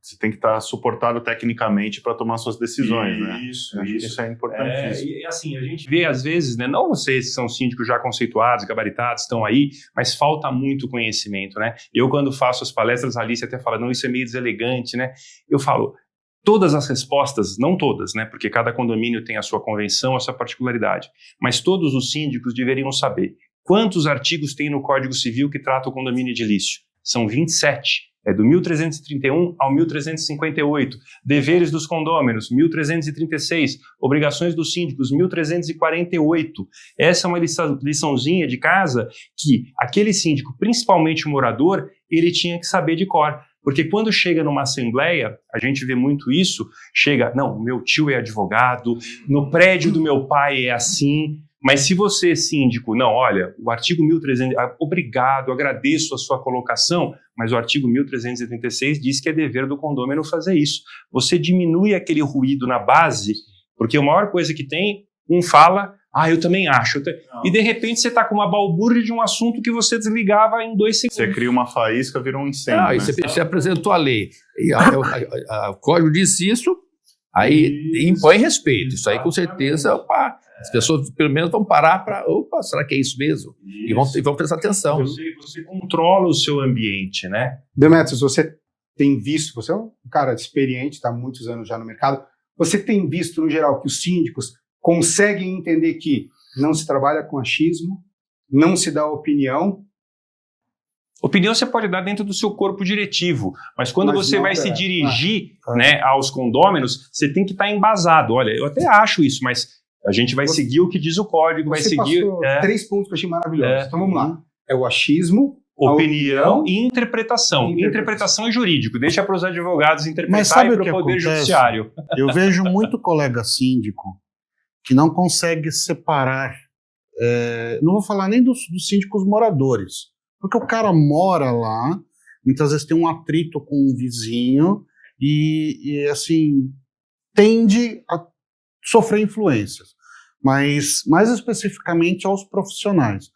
Você tem que estar suportado tecnicamente para tomar suas decisões, né? Isso é importantíssimo. E assim, a gente vê às vezes, né, não vocês que são síndicos já conceituados, gabaritados, estão aí, mas falta muito conhecimento, né? Eu, quando faço as palestras, a Alice até fala, não, isso é meio deselegante, né? Eu falo, todas as respostas, não todas, né? Porque cada condomínio tem a sua convenção, a sua particularidade, mas todos os síndicos deveriam saber quantos artigos tem no Código Civil que trata o condomínio edilício. São 27. Do 1331 ao 1358. Deveres dos condôminos, 1336. Obrigações dos síndicos, 1348. Essa é uma liçãozinha de casa que aquele síndico, principalmente o morador, ele tinha que saber de cor. Porque quando chega numa assembleia, a gente vê muito isso, chega, não, meu tio é advogado, no prédio do meu pai é assim. Mas se você, síndico, não, olha, o artigo 1300, obrigado, agradeço a sua colocação, mas o artigo 1336 diz que é dever do condômino fazer isso. Você diminui aquele ruído na base, porque a maior coisa que tem, um fala, eu também acho. E de repente você está com uma balbúrdia de um assunto que você desligava em 2 segundos. Você cria uma faísca, vira um incêndio. Né? Você apresentou a lei, o código diz isso, aí impõe respeito. Isso aí com certeza, as pessoas pelo menos vão parar para, será que é isso mesmo? Isso. E vão prestar atenção. Você controla o seu ambiente, né? Demetrios, você tem visto, você é um cara experiente, está há muitos anos já no mercado, você tem visto no geral que os síndicos conseguem entender que não se trabalha com achismo, não se dá opinião. Opinião você pode dar dentro do seu corpo diretivo, mas quando você vai se dirigir né, aos condôminos, você tem que estar embasado. Olha, eu até acho isso, mas A gente vai seguir o que diz o código, vai Você seguir... passou 3 pontos que eu achei maravilhosos. Então vamos lá. É o achismo, opinião e interpretação. Interpretação é jurídico. Deixa para os advogados Mas interpretar sabe e o para que o Poder acontece? Judiciário. Eu vejo muito colega síndico que não consegue separar, não vou falar nem dos síndicos moradores, porque o cara mora lá, muitas vezes tem um atrito com um vizinho e assim, tende a sofrer influências. Mas, mais especificamente, aos profissionais.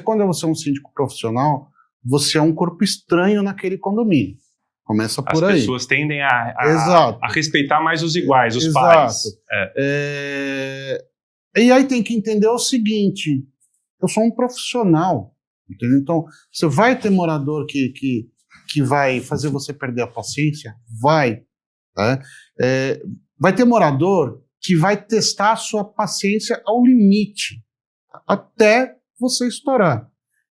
Quando você é um síndico profissional, você é um corpo estranho naquele condomínio. Começa por aí. As pessoas tendem a respeitar mais os iguais, os pares. E aí tem que entender o seguinte, eu sou um profissional, entendeu? Então, você vai ter morador que vai fazer você perder a paciência? Vai. Tá? Vai ter morador que vai testar a sua paciência ao limite, até você estourar.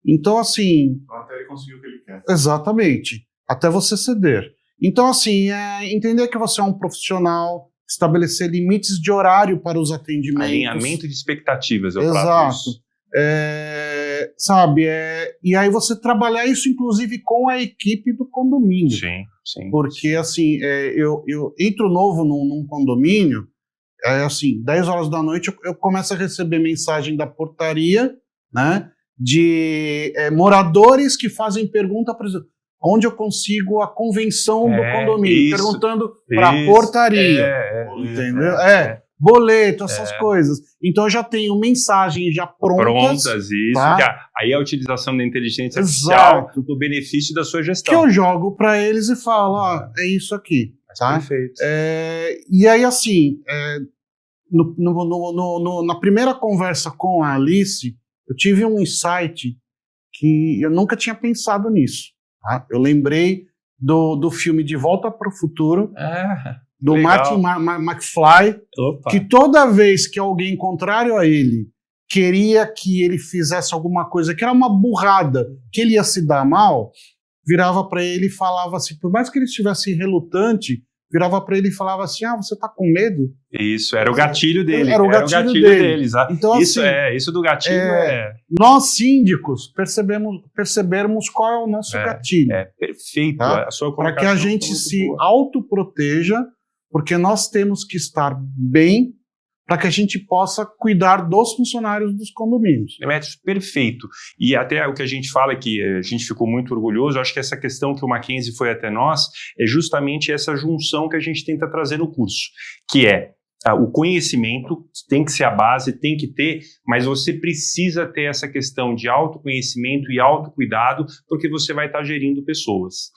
Então, assim... Até ele conseguir o que ele quer. Exatamente. Até você ceder. Então, assim, entender que você é um profissional, estabelecer limites de horário para os atendimentos. Alinhamento de expectativas, eu Exato. falo isso. E aí você trabalhar isso, inclusive, com a equipe do condomínio. Sim. Porque, assim, eu entro novo num condomínio, assim, 10 horas da noite eu começo a receber mensagem da portaria, né, de moradores que fazem pergunta, por exemplo, onde eu consigo a convenção do condomínio, perguntando para a portaria, entendeu? Boleto, essas coisas. Então eu já tenho mensagens já prontas. Isso. Tá? Aí a utilização da inteligência artificial do benefício da sua gestão. Que eu jogo para eles e falo, é isso aqui. Tá? Perfeito. E aí, assim, na primeira conversa com a Alice, eu tive um insight que eu nunca tinha pensado nisso. Tá? Eu lembrei do filme De Volta para o Futuro, do Martin McFly, que toda vez que alguém contrário a ele queria que ele fizesse alguma coisa que era uma burrada, que ele ia se dar mal, virava para ele e falava assim, por mais que ele estivesse relutante, virava para ele e falava assim, você tá com medo? Isso, era o gatilho dele. Era o gatilho deles. Então, isso do gatilho nós síndicos percebermos qual é o nosso gatilho. Perfeito. Tá? Para que a gente se autoproteja, porque nós temos que estar bem para que a gente possa cuidar dos funcionários dos condomínios. Perfeito. E até o que a gente fala é que a gente ficou muito orgulhoso, acho que essa questão que o Mackenzie foi até nós é justamente essa junção que a gente tenta trazer no curso, que é o conhecimento tem que ser a base, tem que ter, mas você precisa ter essa questão de autoconhecimento e autocuidado, porque você vai estar gerindo pessoas.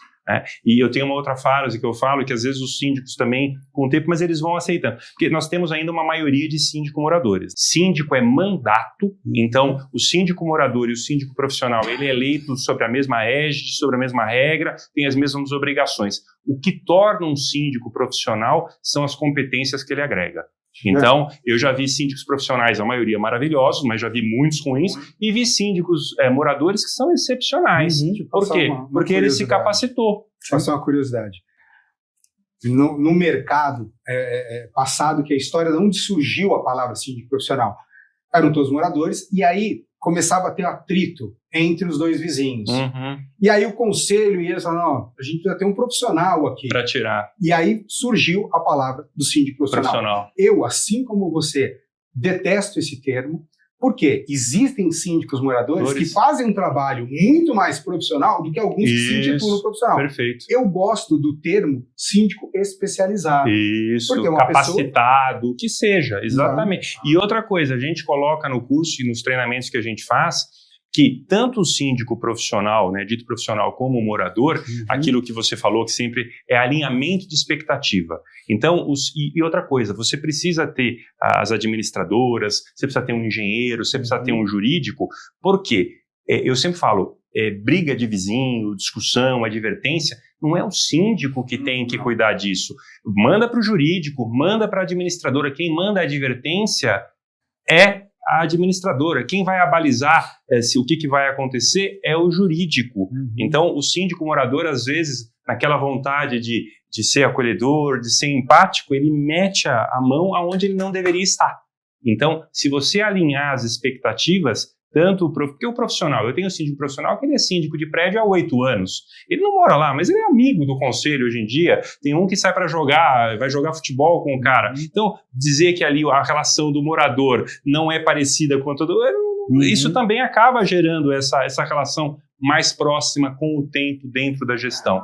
E eu tenho uma outra frase que eu falo, que às vezes os síndicos também, com o tempo, mas eles vão aceitando. Porque nós temos ainda uma maioria de síndico-moradores. Síndico é mandato, então o síndico-morador e o síndico profissional, ele é eleito sobre a mesma égide, sobre a mesma regra, tem as mesmas obrigações. O que torna um síndico profissional são as competências que ele agrega. Então, eu já vi síndicos profissionais, a maioria maravilhosos, mas já vi muitos ruins, e vi síndicos moradores que são excepcionais. Por quê? Porque ele se capacitou. Deixa eu uma curiosidade. No mercado passado, que a história de onde surgiu a palavra síndico profissional, eram todos moradores, e aí começava a ter atrito entre os dois vizinhos. E aí o conselho e eles falaram, a gente precisa ter um profissional aqui. Para tirar. E aí surgiu a palavra do síndico profissional. Eu, assim como você, detesto esse termo, porque existem síndicos moradores que fazem um trabalho muito mais profissional do que alguns que se intitulam profissional. Perfeito. Eu gosto do termo síndico especializado. Isso, porque uma capacitado, que seja, exatamente. E outra coisa, a gente coloca no curso e nos treinamentos que a gente faz, que tanto o síndico profissional, dito profissional, como o morador, aquilo que você falou que sempre é alinhamento de expectativa. Então, e outra coisa, você precisa ter as administradoras, você precisa ter um engenheiro, você precisa ter um jurídico, porque eu sempre falo, briga de vizinho, discussão, advertência, não é o síndico que tem que cuidar disso. Manda para o jurídico, manda para a administradora, quem manda a advertência é a administradora. Quem vai abalizar o que vai acontecer é o jurídico. Então, o síndico morador, às vezes, naquela vontade de ser acolhedor, de ser empático, ele mete a mão aonde ele não deveria estar. Então, se você alinhar as expectativas, porque o profissional, eu tenho um síndico profissional que ele é síndico de prédio há 8 anos. Ele não mora lá, mas ele é amigo do conselho hoje em dia. Tem um que sai para jogar, vai jogar futebol com o cara. Então, dizer que ali a relação do morador não é parecida com a todo... Isso também acaba gerando essa relação mais próxima com o tempo dentro da gestão.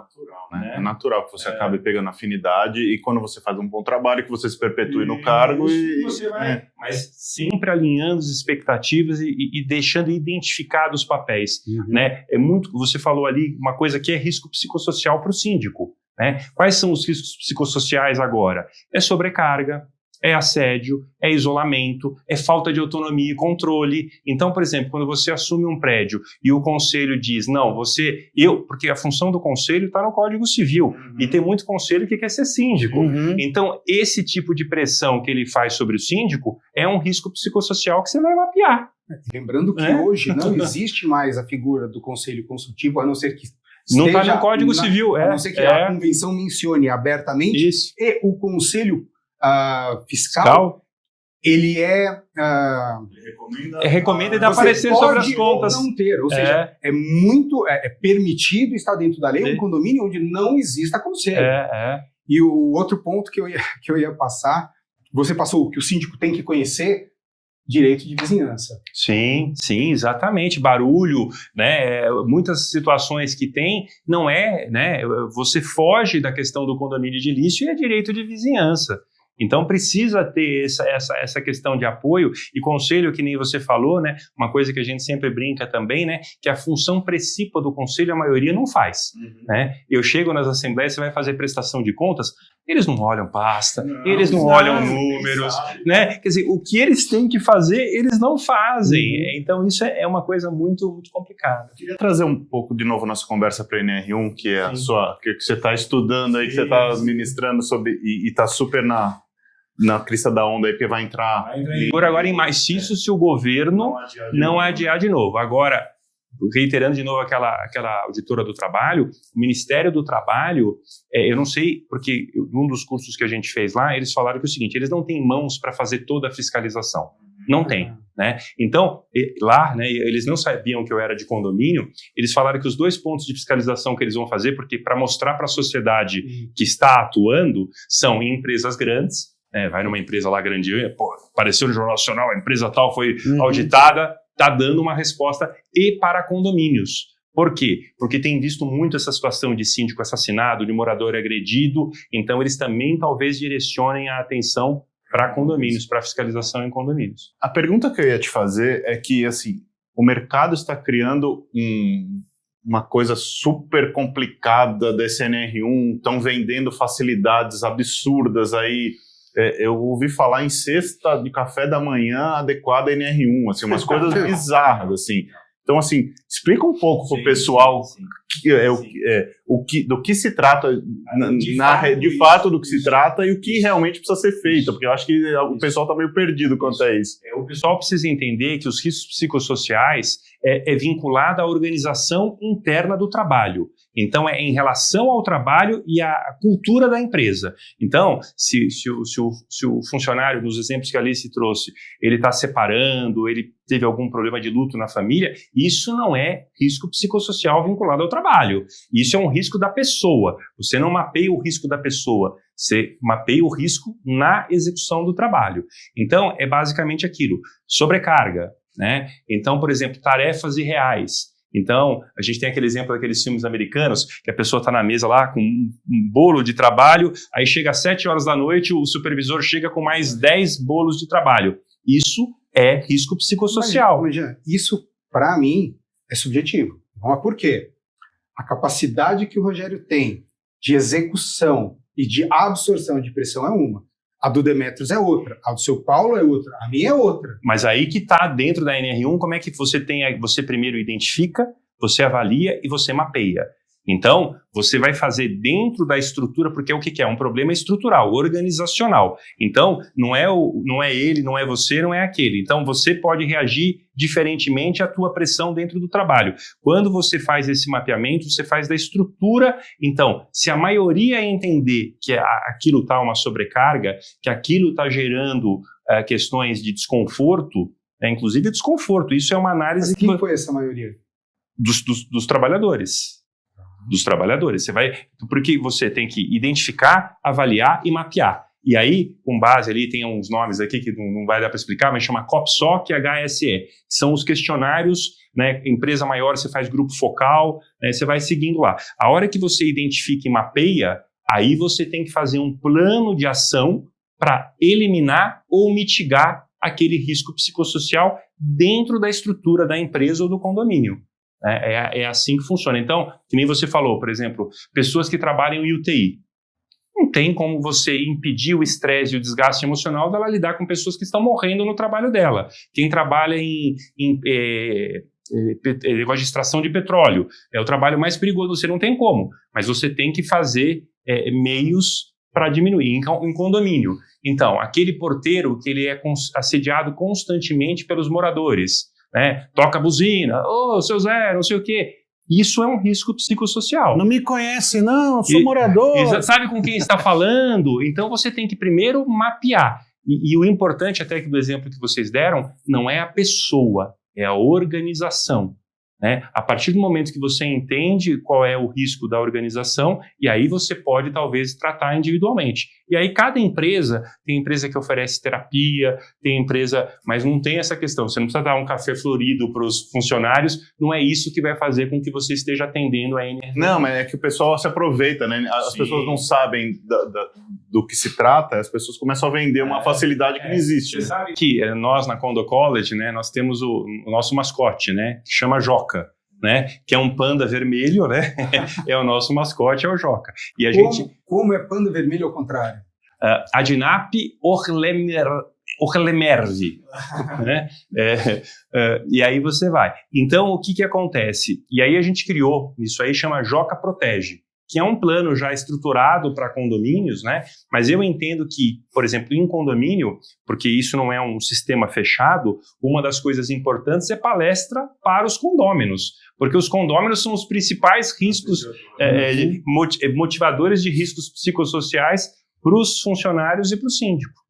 É natural que você acabe pegando afinidade e quando você faz um bom trabalho, que você se perpetue no cargo. Você vai, mas sempre alinhando as expectativas e deixando identificados os papéis. Né? Você falou ali uma coisa que é risco psicossocial para o síndico. Né? Quais são os riscos psicossociais agora? É sobrecarga, é assédio, é isolamento, é falta de autonomia e controle. Então, por exemplo, quando você assume um prédio e o conselho diz, não, porque a função do conselho está no Código Civil, e tem muito conselho que quer ser síndico. Então, esse tipo de pressão que ele faz sobre o síndico é um risco psicossocial que você vai mapear. Lembrando que hoje não existe mais a figura do conselho consultivo, a não ser que não está no Código Civil. A não ser que a convenção mencione abertamente. Isso. E o conselho fiscal, ele recomenda e dá parecer sobre as contas. Ou não ter, ou seja, é permitido estar dentro da lei um condomínio onde não exista conselho. E o outro ponto que eu ia passar, você passou que o síndico tem que conhecer direito de vizinhança. Sim, exatamente. Barulho, né? Muitas situações que tem, não é, né? Você foge da questão do condomínio edilício e é direito de vizinhança. Então precisa ter essa questão de apoio e conselho, que nem você falou, né? Uma coisa que a gente sempre brinca também, né? Que a função principal do conselho a maioria não faz. Né? Eu chego nas assembleias, você vai fazer prestação de contas, eles não olham pasta, eles não olham números, né? Quer dizer, o que eles têm que fazer, eles não fazem. Então isso é uma coisa muito, muito complicada. Eu queria trazer um pouco de novo nossa conversa para a NR1, que é que você está estudando aí, que você está ministrando sobre e está super na crista da onda aí, porque vai entrar agora em mais isso se o governo não adiar de novo. Agora, reiterando de novo aquela auditora do trabalho, o Ministério do Trabalho, eu não sei, porque num dos cursos que a gente fez lá, eles falaram que é o seguinte, eles não têm mãos para fazer toda a fiscalização. Não tem, né? Então, lá, né, eles não sabiam que eu era de condomínio, eles falaram que os 2 pontos de fiscalização que eles vão fazer, porque para mostrar para a sociedade que está atuando, são em empresas grandes, vai numa empresa lá grande, apareceu no Jornal Nacional, a empresa tal foi auditada, está dando uma resposta, e para condomínios. Por quê? Porque tem visto muito essa situação de síndico assassinado, de morador agredido, então eles também talvez direcionem a atenção para condomínios, para fiscalização em condomínios. A pergunta que eu ia te fazer é que, assim, o mercado está criando uma coisa super complicada desse NR1, estão vendendo facilidades absurdas aí. Eu ouvi falar em cesta de café da manhã adequada à NR1, assim, umas coisas bizarras, assim. Então, assim, explica um pouco para o pessoal do que se trata, de fato do que se trata e o que realmente precisa ser feito, porque eu acho que o pessoal está meio perdido quanto a isso. O pessoal precisa entender que os riscos psicossociais é vinculado à organização interna do trabalho. Então, é em relação ao trabalho e à cultura da empresa. Então, se o funcionário, nos exemplos que a Alice trouxe, ele está separando, ele teve algum problema de luto na família, isso não é risco psicossocial vinculado ao trabalho. Isso é um risco da pessoa. Você não mapeia o risco da pessoa, você mapeia o risco na execução do trabalho. Então, é basicamente aquilo. Sobrecarga, né? Então, por exemplo, tarefas irreais. Então, a gente tem aquele exemplo daqueles filmes americanos, que a pessoa está na mesa lá com um bolo de trabalho, aí chega às 7 horas da noite, o supervisor chega com mais 10 bolos de trabalho. Isso é risco psicossocial. Imagina, isso, para mim, é subjetivo. Mas por quê? A capacidade que o Rogério tem de execução e de absorção de pressão é uma. A do Demetrios é outra, a do seu Paulo é outra, a minha é outra. Mas aí que está dentro da NR1, como é que você primeiro identifica, você avalia e você mapeia. Então, você vai fazer dentro da estrutura, porque é o que é? Um problema estrutural, organizacional. Então, não é ele, não é você, não é aquele. Então, você pode reagir diferentemente à tua pressão dentro do trabalho. Quando você faz esse mapeamento, você faz da estrutura. Então, se a maioria entender que aquilo está uma sobrecarga, que aquilo está gerando questões de desconforto, inclusive desconforto, isso é uma análise... Mas quem foi essa maioria? Dos trabalhadores. Dos trabalhadores. Porque você tem que identificar, avaliar e mapear. E aí, com base ali, tem uns nomes aqui que não vai dar para explicar, mas chama COPSOC e HSE, que são os questionários, né? Empresa maior, você faz grupo focal, né? Você vai seguindo lá. A hora que você identifica e mapeia, aí você tem que fazer um plano de ação para eliminar ou mitigar aquele risco psicossocial dentro da estrutura da empresa ou do condomínio. É assim que funciona. Então, que nem você falou, por exemplo, pessoas que trabalham em UTI. Não tem como você impedir o estresse e o desgaste emocional dela lidar com pessoas que estão morrendo no trabalho dela. Quem trabalha em negócio de extração de petróleo é o trabalho mais perigoso, você não tem como, mas você tem que fazer meios para diminuir. Em condomínio, então, aquele porteiro que ele é assediado constantemente pelos moradores, né? Toca a buzina, seu Zé, não sei o quê. Isso é um risco psicossocial. Não me conhece, não, eu sou morador. Sabe com quem está falando? Então você tem que primeiro mapear. E o importante, até que do exemplo que vocês deram, não é a pessoa, é a organização. Né? A partir do momento que você entende qual é o risco da organização, e aí você pode talvez tratar individualmente. E aí cada empresa, tem empresa que oferece terapia, tem empresa, mas não tem essa questão, você não precisa dar um café florido para os funcionários, não é isso que vai fazer com que você esteja atendendo a NR. Não, mas é que o pessoal se aproveita, né? As pessoas não sabem do que se trata, as pessoas começam a vender uma facilidade que não existe. Você sabe que nós na Condo College, né, nós temos o nosso mascote, né, que chama Joca. Né, que é um panda vermelho, né? É o nosso mascote, é o Joca. E Como é panda vermelho ao contrário? Adinap Orlemerve, né? E aí você vai. Então, o que acontece? E aí a gente criou, isso aí chama Joca Protege, que é um plano já estruturado para condomínios, né? Mas eu entendo que, por exemplo, em condomínio, porque isso não é um sistema fechado, uma das coisas importantes é palestra para os condôminos, porque os condôminos são os principais riscos, motivadores de riscos psicossociais para os funcionários e para o síndico,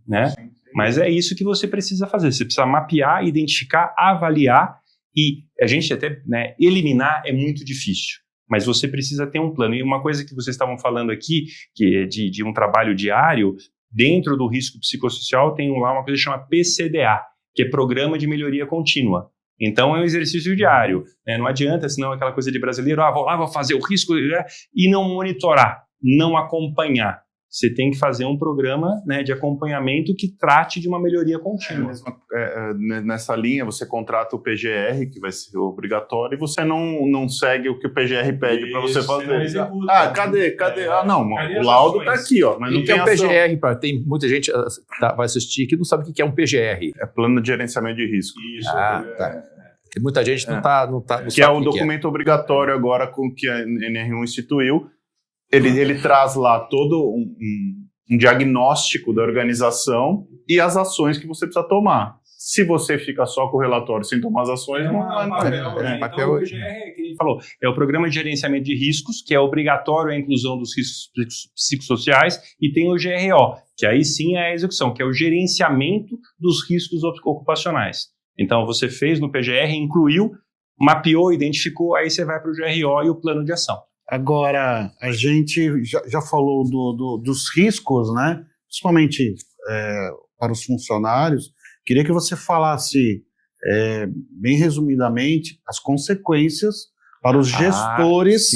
né? Mas é isso que você precisa fazer, você precisa mapear, identificar, avaliar e a gente até, né, eliminar é muito difícil. Mas você precisa ter um plano. E uma coisa que vocês estavam falando aqui, que é de um trabalho diário, dentro do risco psicossocial tem lá uma coisa que chama PCDA, que é Programa de Melhoria Contínua. Então é um exercício diário, né? Não adianta, senão aquela coisa de brasileiro, vou lá, vou fazer o risco, e não monitorar, não acompanhar. Você tem que fazer um programa, né, de acompanhamento que trate de uma melhoria contínua. Nessa linha, você contrata o PGR, que vai ser obrigatório, e você não segue o que o PGR pede para você fazer. Cadê? Cadê o laudo está aqui, ó. Mas não tem o PGR, tem muita gente vai assistir que não sabe o que é um PGR. É Plano de Gerenciamento de Risco. Isso. Tá. Porque muita gente não sabe que é o documento obrigatório agora com que a NR1 instituiu. Ele traz lá todo um diagnóstico da organização e as ações que você precisa tomar. Se você fica só com o relatório sem tomar as ações, não é. Então, o PGR, que ele falou, é o Programa de Gerenciamento de Riscos, que é obrigatório a inclusão dos riscos psicossociais, e tem o GRO, que aí sim é a execução, que é o gerenciamento dos riscos ocupacionais. Então, você fez no PGR, incluiu, mapeou, identificou, aí você vai para o GRO e o plano de ação. Agora, a gente já falou dos riscos, né? Principalmente para os funcionários. Queria que você falasse, bem resumidamente, as consequências para os gestores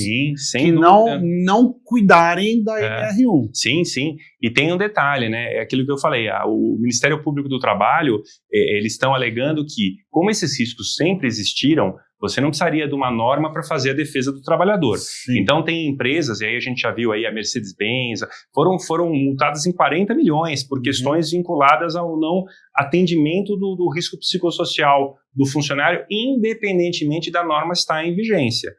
que não cuidarem da NR1. Sim. E tem um detalhe, né? É aquilo que eu falei. O Ministério Público do Trabalho, eles estão alegando que, como esses riscos sempre existiram, você não precisaria de uma norma para fazer a defesa do trabalhador. Sim. Então tem empresas, e aí a gente já viu aí a Mercedes-Benz, foram multadas em 40 milhões por questões vinculadas ao não atendimento do risco psicossocial do funcionário, independentemente da norma estar em vigência.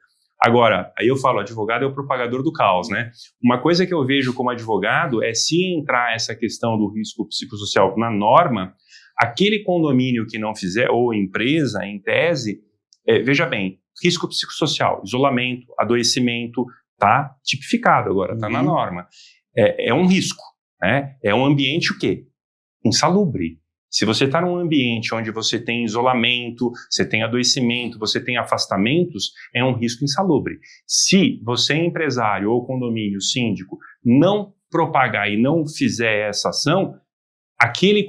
Agora, aí eu falo, advogado é o propagador do caos, né? Uma coisa que eu vejo como advogado é se entrar essa questão do risco psicossocial na norma, aquele condomínio que não fizer, ou empresa, em tese, veja bem, risco psicossocial, isolamento, adoecimento, tá tipificado agora, tá na norma. É um risco, né? É um ambiente o quê? Insalubre. Se você está num ambiente onde você tem isolamento, você tem adoecimento, você tem afastamentos, é um risco insalubre. Se você é empresário ou condomínio, síndico, não propagar e não fizer essa ação, aquele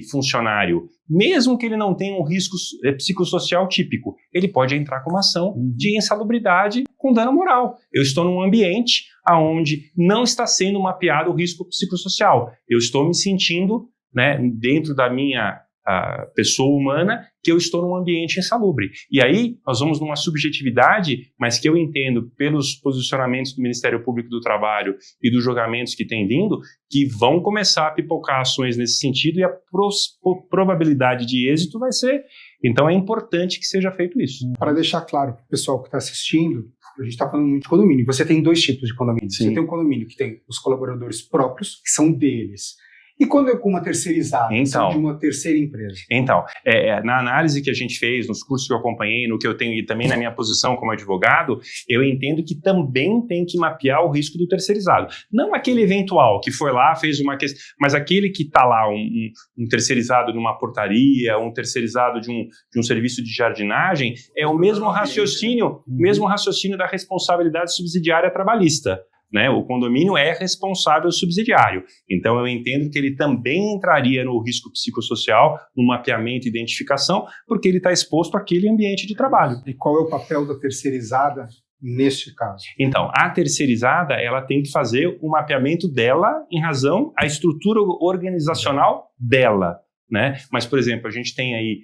funcionário, mesmo que ele não tenha um risco psicossocial típico, ele pode entrar com uma ação de insalubridade com dano moral. Eu estou num ambiente onde não está sendo mapeado o risco psicossocial. Eu estou me sentindo, né, dentro da minha pessoa humana, que eu estou num ambiente insalubre. E aí nós vamos numa subjetividade, mas que eu entendo pelos posicionamentos do Ministério Público do Trabalho e dos julgamentos que têm vindo, que vão começar a pipocar ações nesse sentido e a probabilidade de êxito vai ser. Então é importante que seja feito isso. Para deixar claro para o pessoal que está assistindo, a gente está falando muito de condomínio. Você tem dois tipos de condomínio. Sim. Você tem um condomínio que tem os colaboradores próprios, que são deles. E quando é com uma terceirizada, então, de uma terceira empresa? Então, na análise que a gente fez, nos cursos que eu acompanhei, no que eu tenho e também na minha posição como advogado, eu entendo que também tem que mapear o risco do terceirizado. Não aquele eventual que foi lá, fez uma questão, mas aquele que está lá, um terceirizado numa portaria, um terceirizado de um serviço de jardinagem, é o mesmo raciocínio da responsabilidade subsidiária trabalhista. Né? O condomínio é responsável subsidiário. Então, eu entendo que ele também entraria no risco psicossocial, no mapeamento e identificação, porque ele está exposto àquele ambiente de trabalho. E qual é o papel da terceirizada neste caso? Então, a terceirizada, ela tem que fazer o mapeamento dela em razão à estrutura organizacional dela. Né? Mas, por exemplo, a gente tem aí,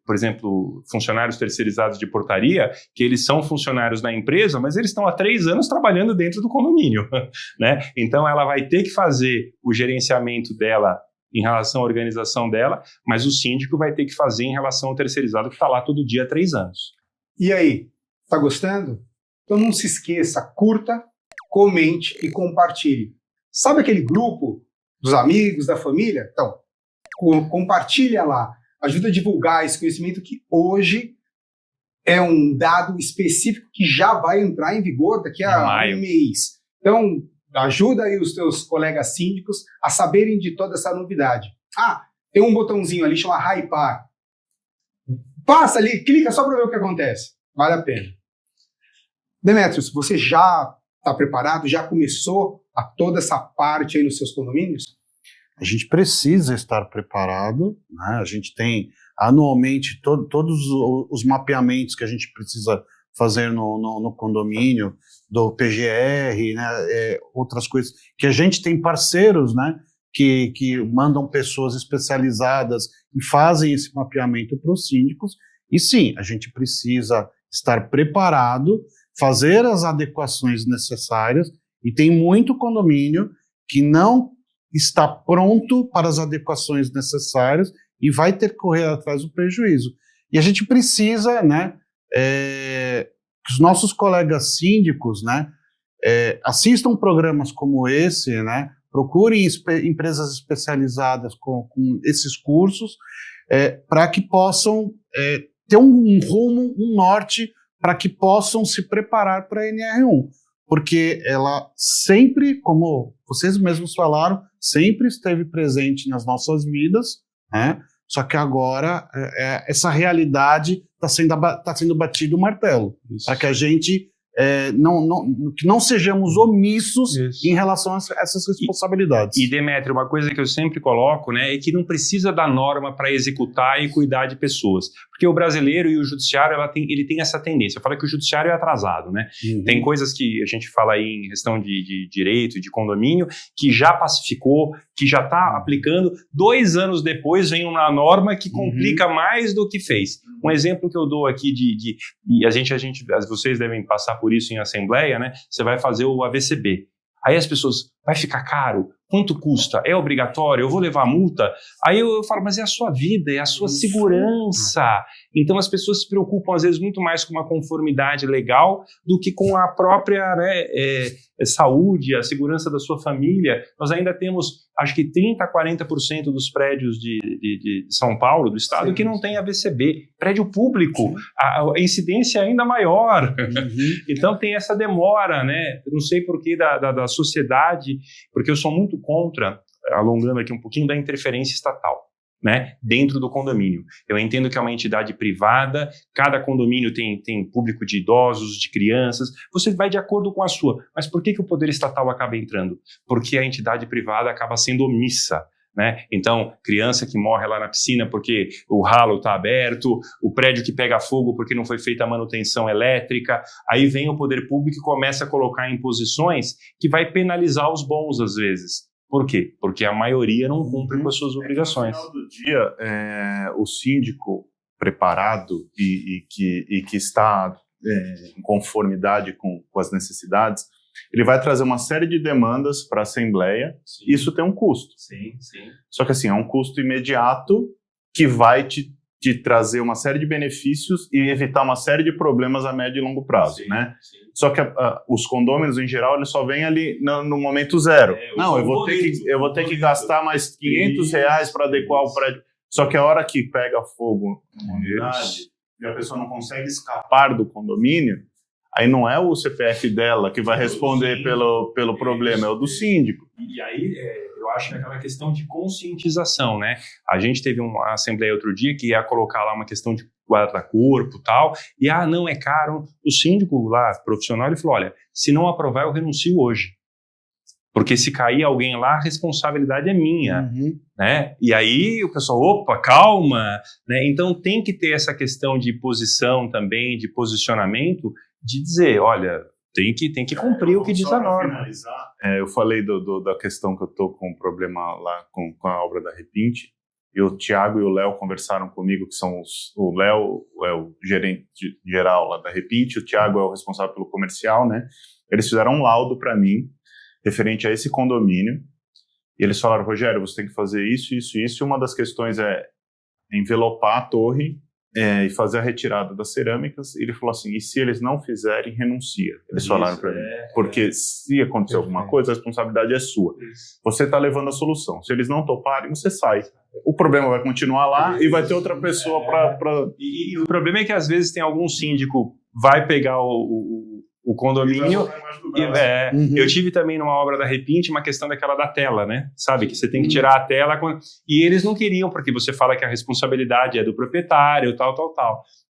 por exemplo, funcionários terceirizados de portaria, que eles são funcionários da empresa, mas eles estão há 3 anos trabalhando dentro do condomínio. Né? Então, ela vai ter que fazer o gerenciamento dela em relação à organização dela, mas o síndico vai ter que fazer em relação ao terceirizado que está lá todo dia há 3 anos. E aí, tá gostando? Então não se esqueça, curta, comente e compartilhe. Sabe aquele grupo dos amigos, da família? Então, compartilha lá, ajuda a divulgar esse conhecimento que hoje é um dado específico que já vai entrar em vigor daqui a um mês. Então, ajuda aí os teus colegas síndicos a saberem de toda essa novidade. Tem um botãozinho ali, chama Hypar. Passa ali, clica só para ver o que acontece. Vale a pena. Demetrios, você já está preparado? Já começou a toda essa parte aí nos seus condomínios? A gente precisa estar preparado, né? A gente tem anualmente todos os mapeamentos que a gente precisa fazer no condomínio, do PGR, né? Outras coisas, que a gente tem parceiros, né? Que mandam pessoas especializadas e fazem esse mapeamento para os síndicos. E sim, a gente precisa estar preparado, fazer as adequações necessárias, e tem muito condomínio que não está pronto para as adequações necessárias e vai ter que correr atrás do prejuízo. E a gente precisa, né, que os nossos colegas síndicos, né, assistam programas como esse, né, procurem empresas especializadas com esses cursos, para que possam ter um rumo, um norte, para que possam se preparar para a NR1. Porque ela sempre, como vocês mesmos falaram, sempre esteve presente nas nossas vidas, né? Só que agora essa realidade está sendo batido o martelo, para que a gente que não sejamos omissos em relação a essas responsabilidades. E Demétrio, uma coisa que eu sempre coloco, né, é que não precisa da norma para executar e cuidar de pessoas, porque o brasileiro e o judiciário ele tem essa tendência. Eu falo que o judiciário é atrasado, né? Uhum. Tem coisas que a gente fala aí em questão de direito e de condomínio que já pacificou, que já está aplicando. 2 anos depois vem uma norma que complica mais do que fez. Um exemplo que eu dou aqui e vocês devem passar por isso em assembleia, né? Você vai fazer o AVCB. Aí as pessoas, vai ficar caro? Quanto custa? É obrigatório? Eu vou levar multa? Aí eu falo, mas é a sua vida, é a sua segurança. Então as pessoas se preocupam às vezes muito mais com uma conformidade legal do que com a própria saúde, a segurança da sua família. Nós ainda temos, acho que 30% a 40% dos prédios de São Paulo, do estado, sim, que não tem AVCB. Prédio público, a incidência é ainda maior. Então tem essa demora, né? Eu não sei por que da sociedade, porque eu sou muito contra, alongando aqui um pouquinho, da interferência estatal, né, dentro do condomínio. Eu entendo que é uma entidade privada, cada condomínio tem público de idosos, de crianças, você vai de acordo com a sua. Mas por que o poder estatal acaba entrando? Porque a entidade privada acaba sendo omissa, né? Então, criança que morre lá na piscina porque o ralo está aberto, o prédio que pega fogo porque não foi feita a manutenção elétrica, aí vem o poder público e começa a colocar imposições que vai penalizar os bons às vezes. Por quê? Porque a maioria não cumpre com as suas obrigações. No final do dia, o síndico preparado e que está em conformidade com as necessidades, ele vai trazer uma série de demandas para a Assembleia. Sim. Isso tem um custo. Sim, sim. Só que assim, é um custo imediato que vai te trazer uma série de benefícios e evitar uma série de problemas a médio e longo prazo, sim, né? Sim. Só que os condôminos, em geral, eles só vêm ali no momento zero. Não, eu vou ter que gastar mais R$500 para adequar o prédio. Só que a hora que pega fogo numa unidade e a pessoa não consegue escapar do condomínio, aí não é o CPF dela que vai responder pelo problema, é o do síndico. E aí, eu acho que é aquela questão de conscientização, né? A gente teve uma assembleia outro dia que ia colocar lá uma questão de guarda-corpo e tal, e não, é caro. O síndico lá, profissional, ele falou, olha, se não aprovar, eu renuncio hoje. Porque se cair alguém lá, a responsabilidade é minha, né? E aí o pessoal, opa, calma, né? Então tem que ter essa questão de posição também, de posicionamento, de dizer, olha, tem que cumprir o que diz a norma. Eu falei da questão que eu estou com um problema lá com a obra da Repinte, e o Thiago e o Léo conversaram comigo, que são o Léo é o gerente geral lá da Repinte, o Thiago é o responsável pelo comercial, né? Eles fizeram um laudo para mim, referente a esse condomínio, e eles falaram, Rogério, você tem que fazer isso, isso, isso, e uma das questões é envelopar a torre e fazer a retirada das cerâmicas. E ele falou assim, e se eles não fizerem, renuncia. Eles falaram para mim, porque se acontecer alguma coisa, a responsabilidade é sua. Você está levando a solução. Se eles não toparem, você sai. O problema vai continuar lá e vai ter outra pessoa para... E o problema é que às vezes tem algum síndico vai pegar o condomínio. Eu tive também numa obra da Repinte uma questão daquela da tela, né? Sabe, que você tem que tirar a tela e eles não queriam, porque você fala que a responsabilidade é do proprietário, tal.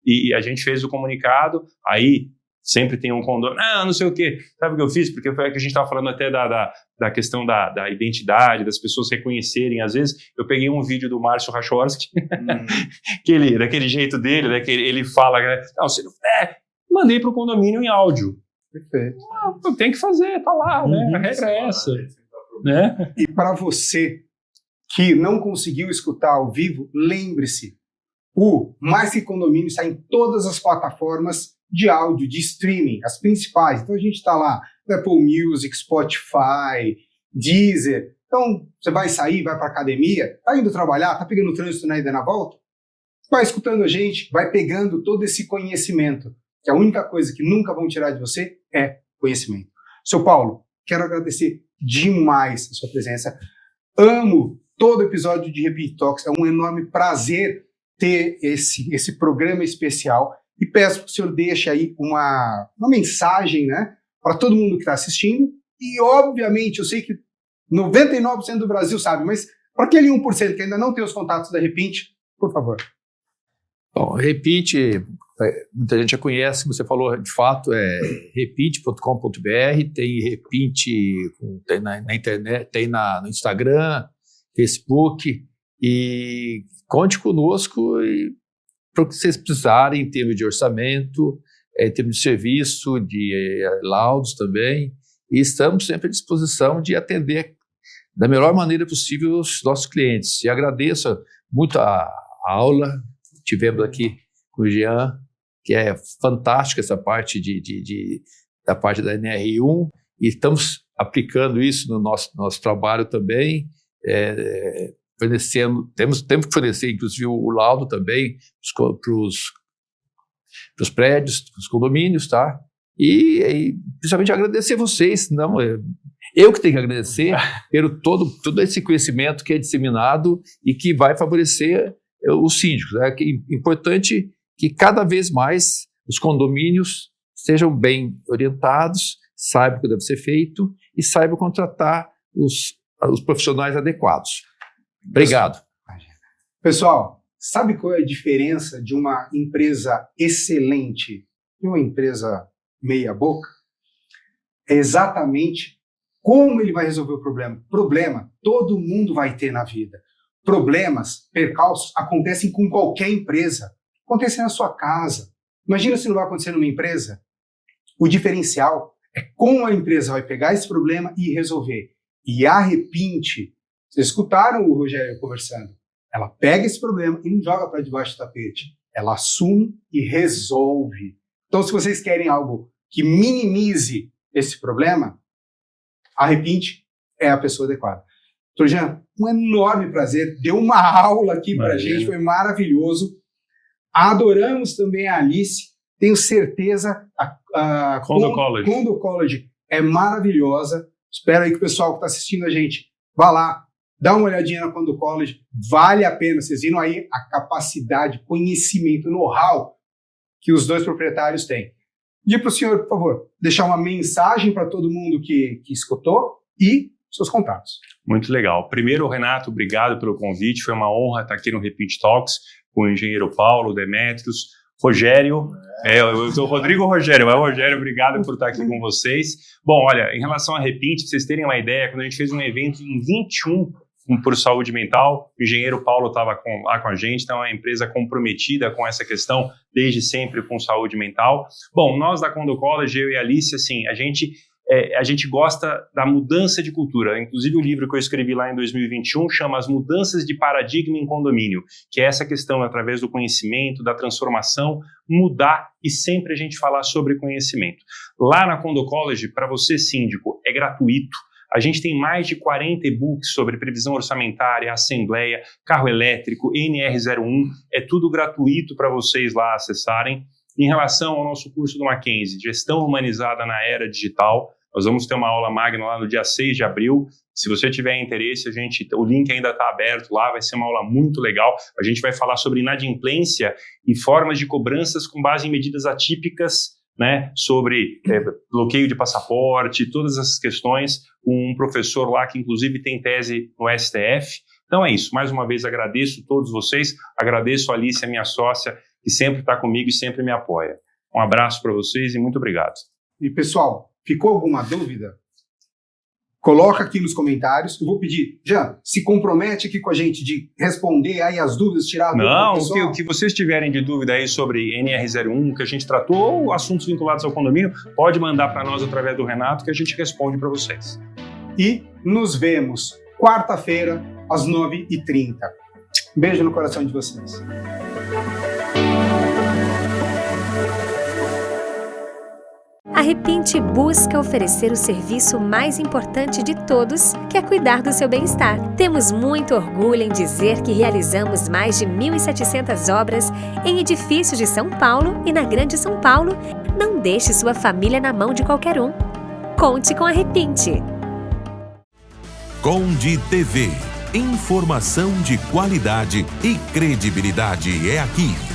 E a gente fez o comunicado, aí sempre tem um condomínio, não sei o quê. Sabe o que eu fiz? Porque foi que a gente estava falando até da questão da identidade, das pessoas reconhecerem. Às vezes, eu peguei um vídeo do Márcio Rachorski, que daquele jeito dele, né, que ele fala, não, se não... mandei para o condomínio em áudio. Perfeito. Tem que fazer, tá lá, né? A regra é essa. Né? E para você que não conseguiu escutar ao vivo, lembre-se, o Mais Que Condomínio está em todas as plataformas de áudio, de streaming, as principais. Então a gente está lá, Apple Music, Spotify, Deezer. Então você vai sair, vai para academia, tá indo trabalhar, tá pegando trânsito na ida e na volta, vai escutando a gente, vai pegando todo esse conhecimento, que a única coisa que nunca vão tirar de você é conhecimento. Seu Paulo, quero agradecer demais a sua presença. Amo todo episódio de Repeat Talks. É um enorme prazer ter esse programa especial. E peço que o senhor deixe aí uma mensagem, né, para todo mundo que está assistindo. E, obviamente, eu sei que 99% do Brasil sabe, mas para aquele 1% que ainda não tem os contatos da Repinte, por favor. Bom, Repinte, muita gente já conhece, você falou, de fato, é repinte.com.br, tem Repinte, tem na internet, tem no Instagram, Facebook, e conte conosco para o que vocês precisarem em termos de orçamento, em termos de serviço, de laudos também, e estamos sempre à disposição de atender da melhor maneira possível os nossos clientes. E agradeço muito a aula, tivemos aqui com o Jean, que é fantástica essa parte da parte da NR1, e estamos aplicando isso no nosso trabalho também, temos que fornecer, inclusive, o laudo também para os prédios, para os condomínios, tá? E principalmente agradecer vocês, eu que tenho que agradecer pelo todo esse conhecimento que é disseminado e que vai favorecer os síndicos. É importante que cada vez mais os condomínios sejam bem orientados, saibam o que deve ser feito e saibam contratar os profissionais adequados. Obrigado. Pessoal, sabe qual é a diferença de uma empresa excelente e uma empresa meia boca? É exatamente como ele vai resolver o problema. Problema todo mundo vai ter na vida. Problemas, percalços, acontecem com qualquer empresa. Acontecem na sua casa. Imagina se não vai acontecer numa empresa. O diferencial é como a empresa vai pegar esse problema e resolver. E a Repinte, vocês escutaram o Rogério conversando, ela pega esse problema e não joga para debaixo do tapete. Ela assume e resolve. Então, se vocês querem algo que minimize esse problema, a Repinte é a pessoa adequada. Doutor Jean, um enorme prazer. Deu uma aula aqui para a gente, foi maravilhoso. Adoramos também a Alice. Tenho certeza a Condo College. Condo College é maravilhosa. Espero aí que o pessoal que está assistindo a gente vá lá, dá uma olhadinha na Condo College. Vale a pena. Vocês viram aí a capacidade, conhecimento, know-how que os dois proprietários têm. Diga para o senhor, por favor, deixar uma mensagem para todo mundo que escutou e seus contatos. Muito legal. Primeiro, Renato, obrigado pelo convite. Foi uma honra estar aqui no Repinte Talks com o engenheiro Paulo, Demetrios, Rogério. Eu sou o Rodrigo Rogério, mas Rogério, obrigado por estar aqui com vocês. Bom, olha, em relação à Repinte, para vocês terem uma ideia, quando a gente fez um evento em 21 por saúde mental, o engenheiro Paulo estava lá com a gente, então é uma empresa comprometida com essa questão desde sempre com saúde mental. Bom, nós da Condo College, eu e a Alice, assim, a gente gosta da mudança de cultura. Inclusive o livro que eu escrevi lá em 2021 chama As Mudanças de Paradigma em Condomínio, que é essa questão, através do conhecimento, da transformação, mudar e sempre a gente falar sobre conhecimento. Lá na Condo College, para você síndico, é gratuito. A gente tem mais de 40 e-books sobre previsão orçamentária, assembleia, carro elétrico, NR01, é tudo gratuito para vocês lá acessarem. Em relação ao nosso curso do Mackenzie, Gestão Humanizada na Era Digital, nós vamos ter uma aula magna lá no dia 6 de abril. Se você tiver interesse, o link ainda está aberto lá, vai ser uma aula muito legal. A gente vai falar sobre inadimplência e formas de cobranças com base em medidas atípicas, né, sobre bloqueio de passaporte, todas essas questões, um professor lá que inclusive tem tese no STF. Então é isso, mais uma vez agradeço a todos vocês, agradeço a Alice, a minha sócia, que sempre está comigo e sempre me apoia. Um abraço para vocês e muito obrigado. E pessoal, ficou alguma dúvida? Coloca aqui nos comentários. Eu vou pedir, Jean, se compromete aqui com a gente de responder aí as dúvidas, tirar a dúvida do pessoal. Não, o que vocês tiverem de dúvida aí sobre NR01 que a gente tratou ou assuntos vinculados ao condomínio, pode mandar para nós através do Renato que a gente responde para vocês. E nos vemos quarta-feira às 9h30. Beijo no coração de vocês. A Repinte busca oferecer o serviço mais importante de todos, que é cuidar do seu bem-estar. Temos muito orgulho em dizer que realizamos mais de 1.700 obras em edifícios de São Paulo e na Grande São Paulo. Não deixe sua família na mão de qualquer um. Conte com a Repinte. Conde TV. Informação de qualidade e credibilidade é aqui.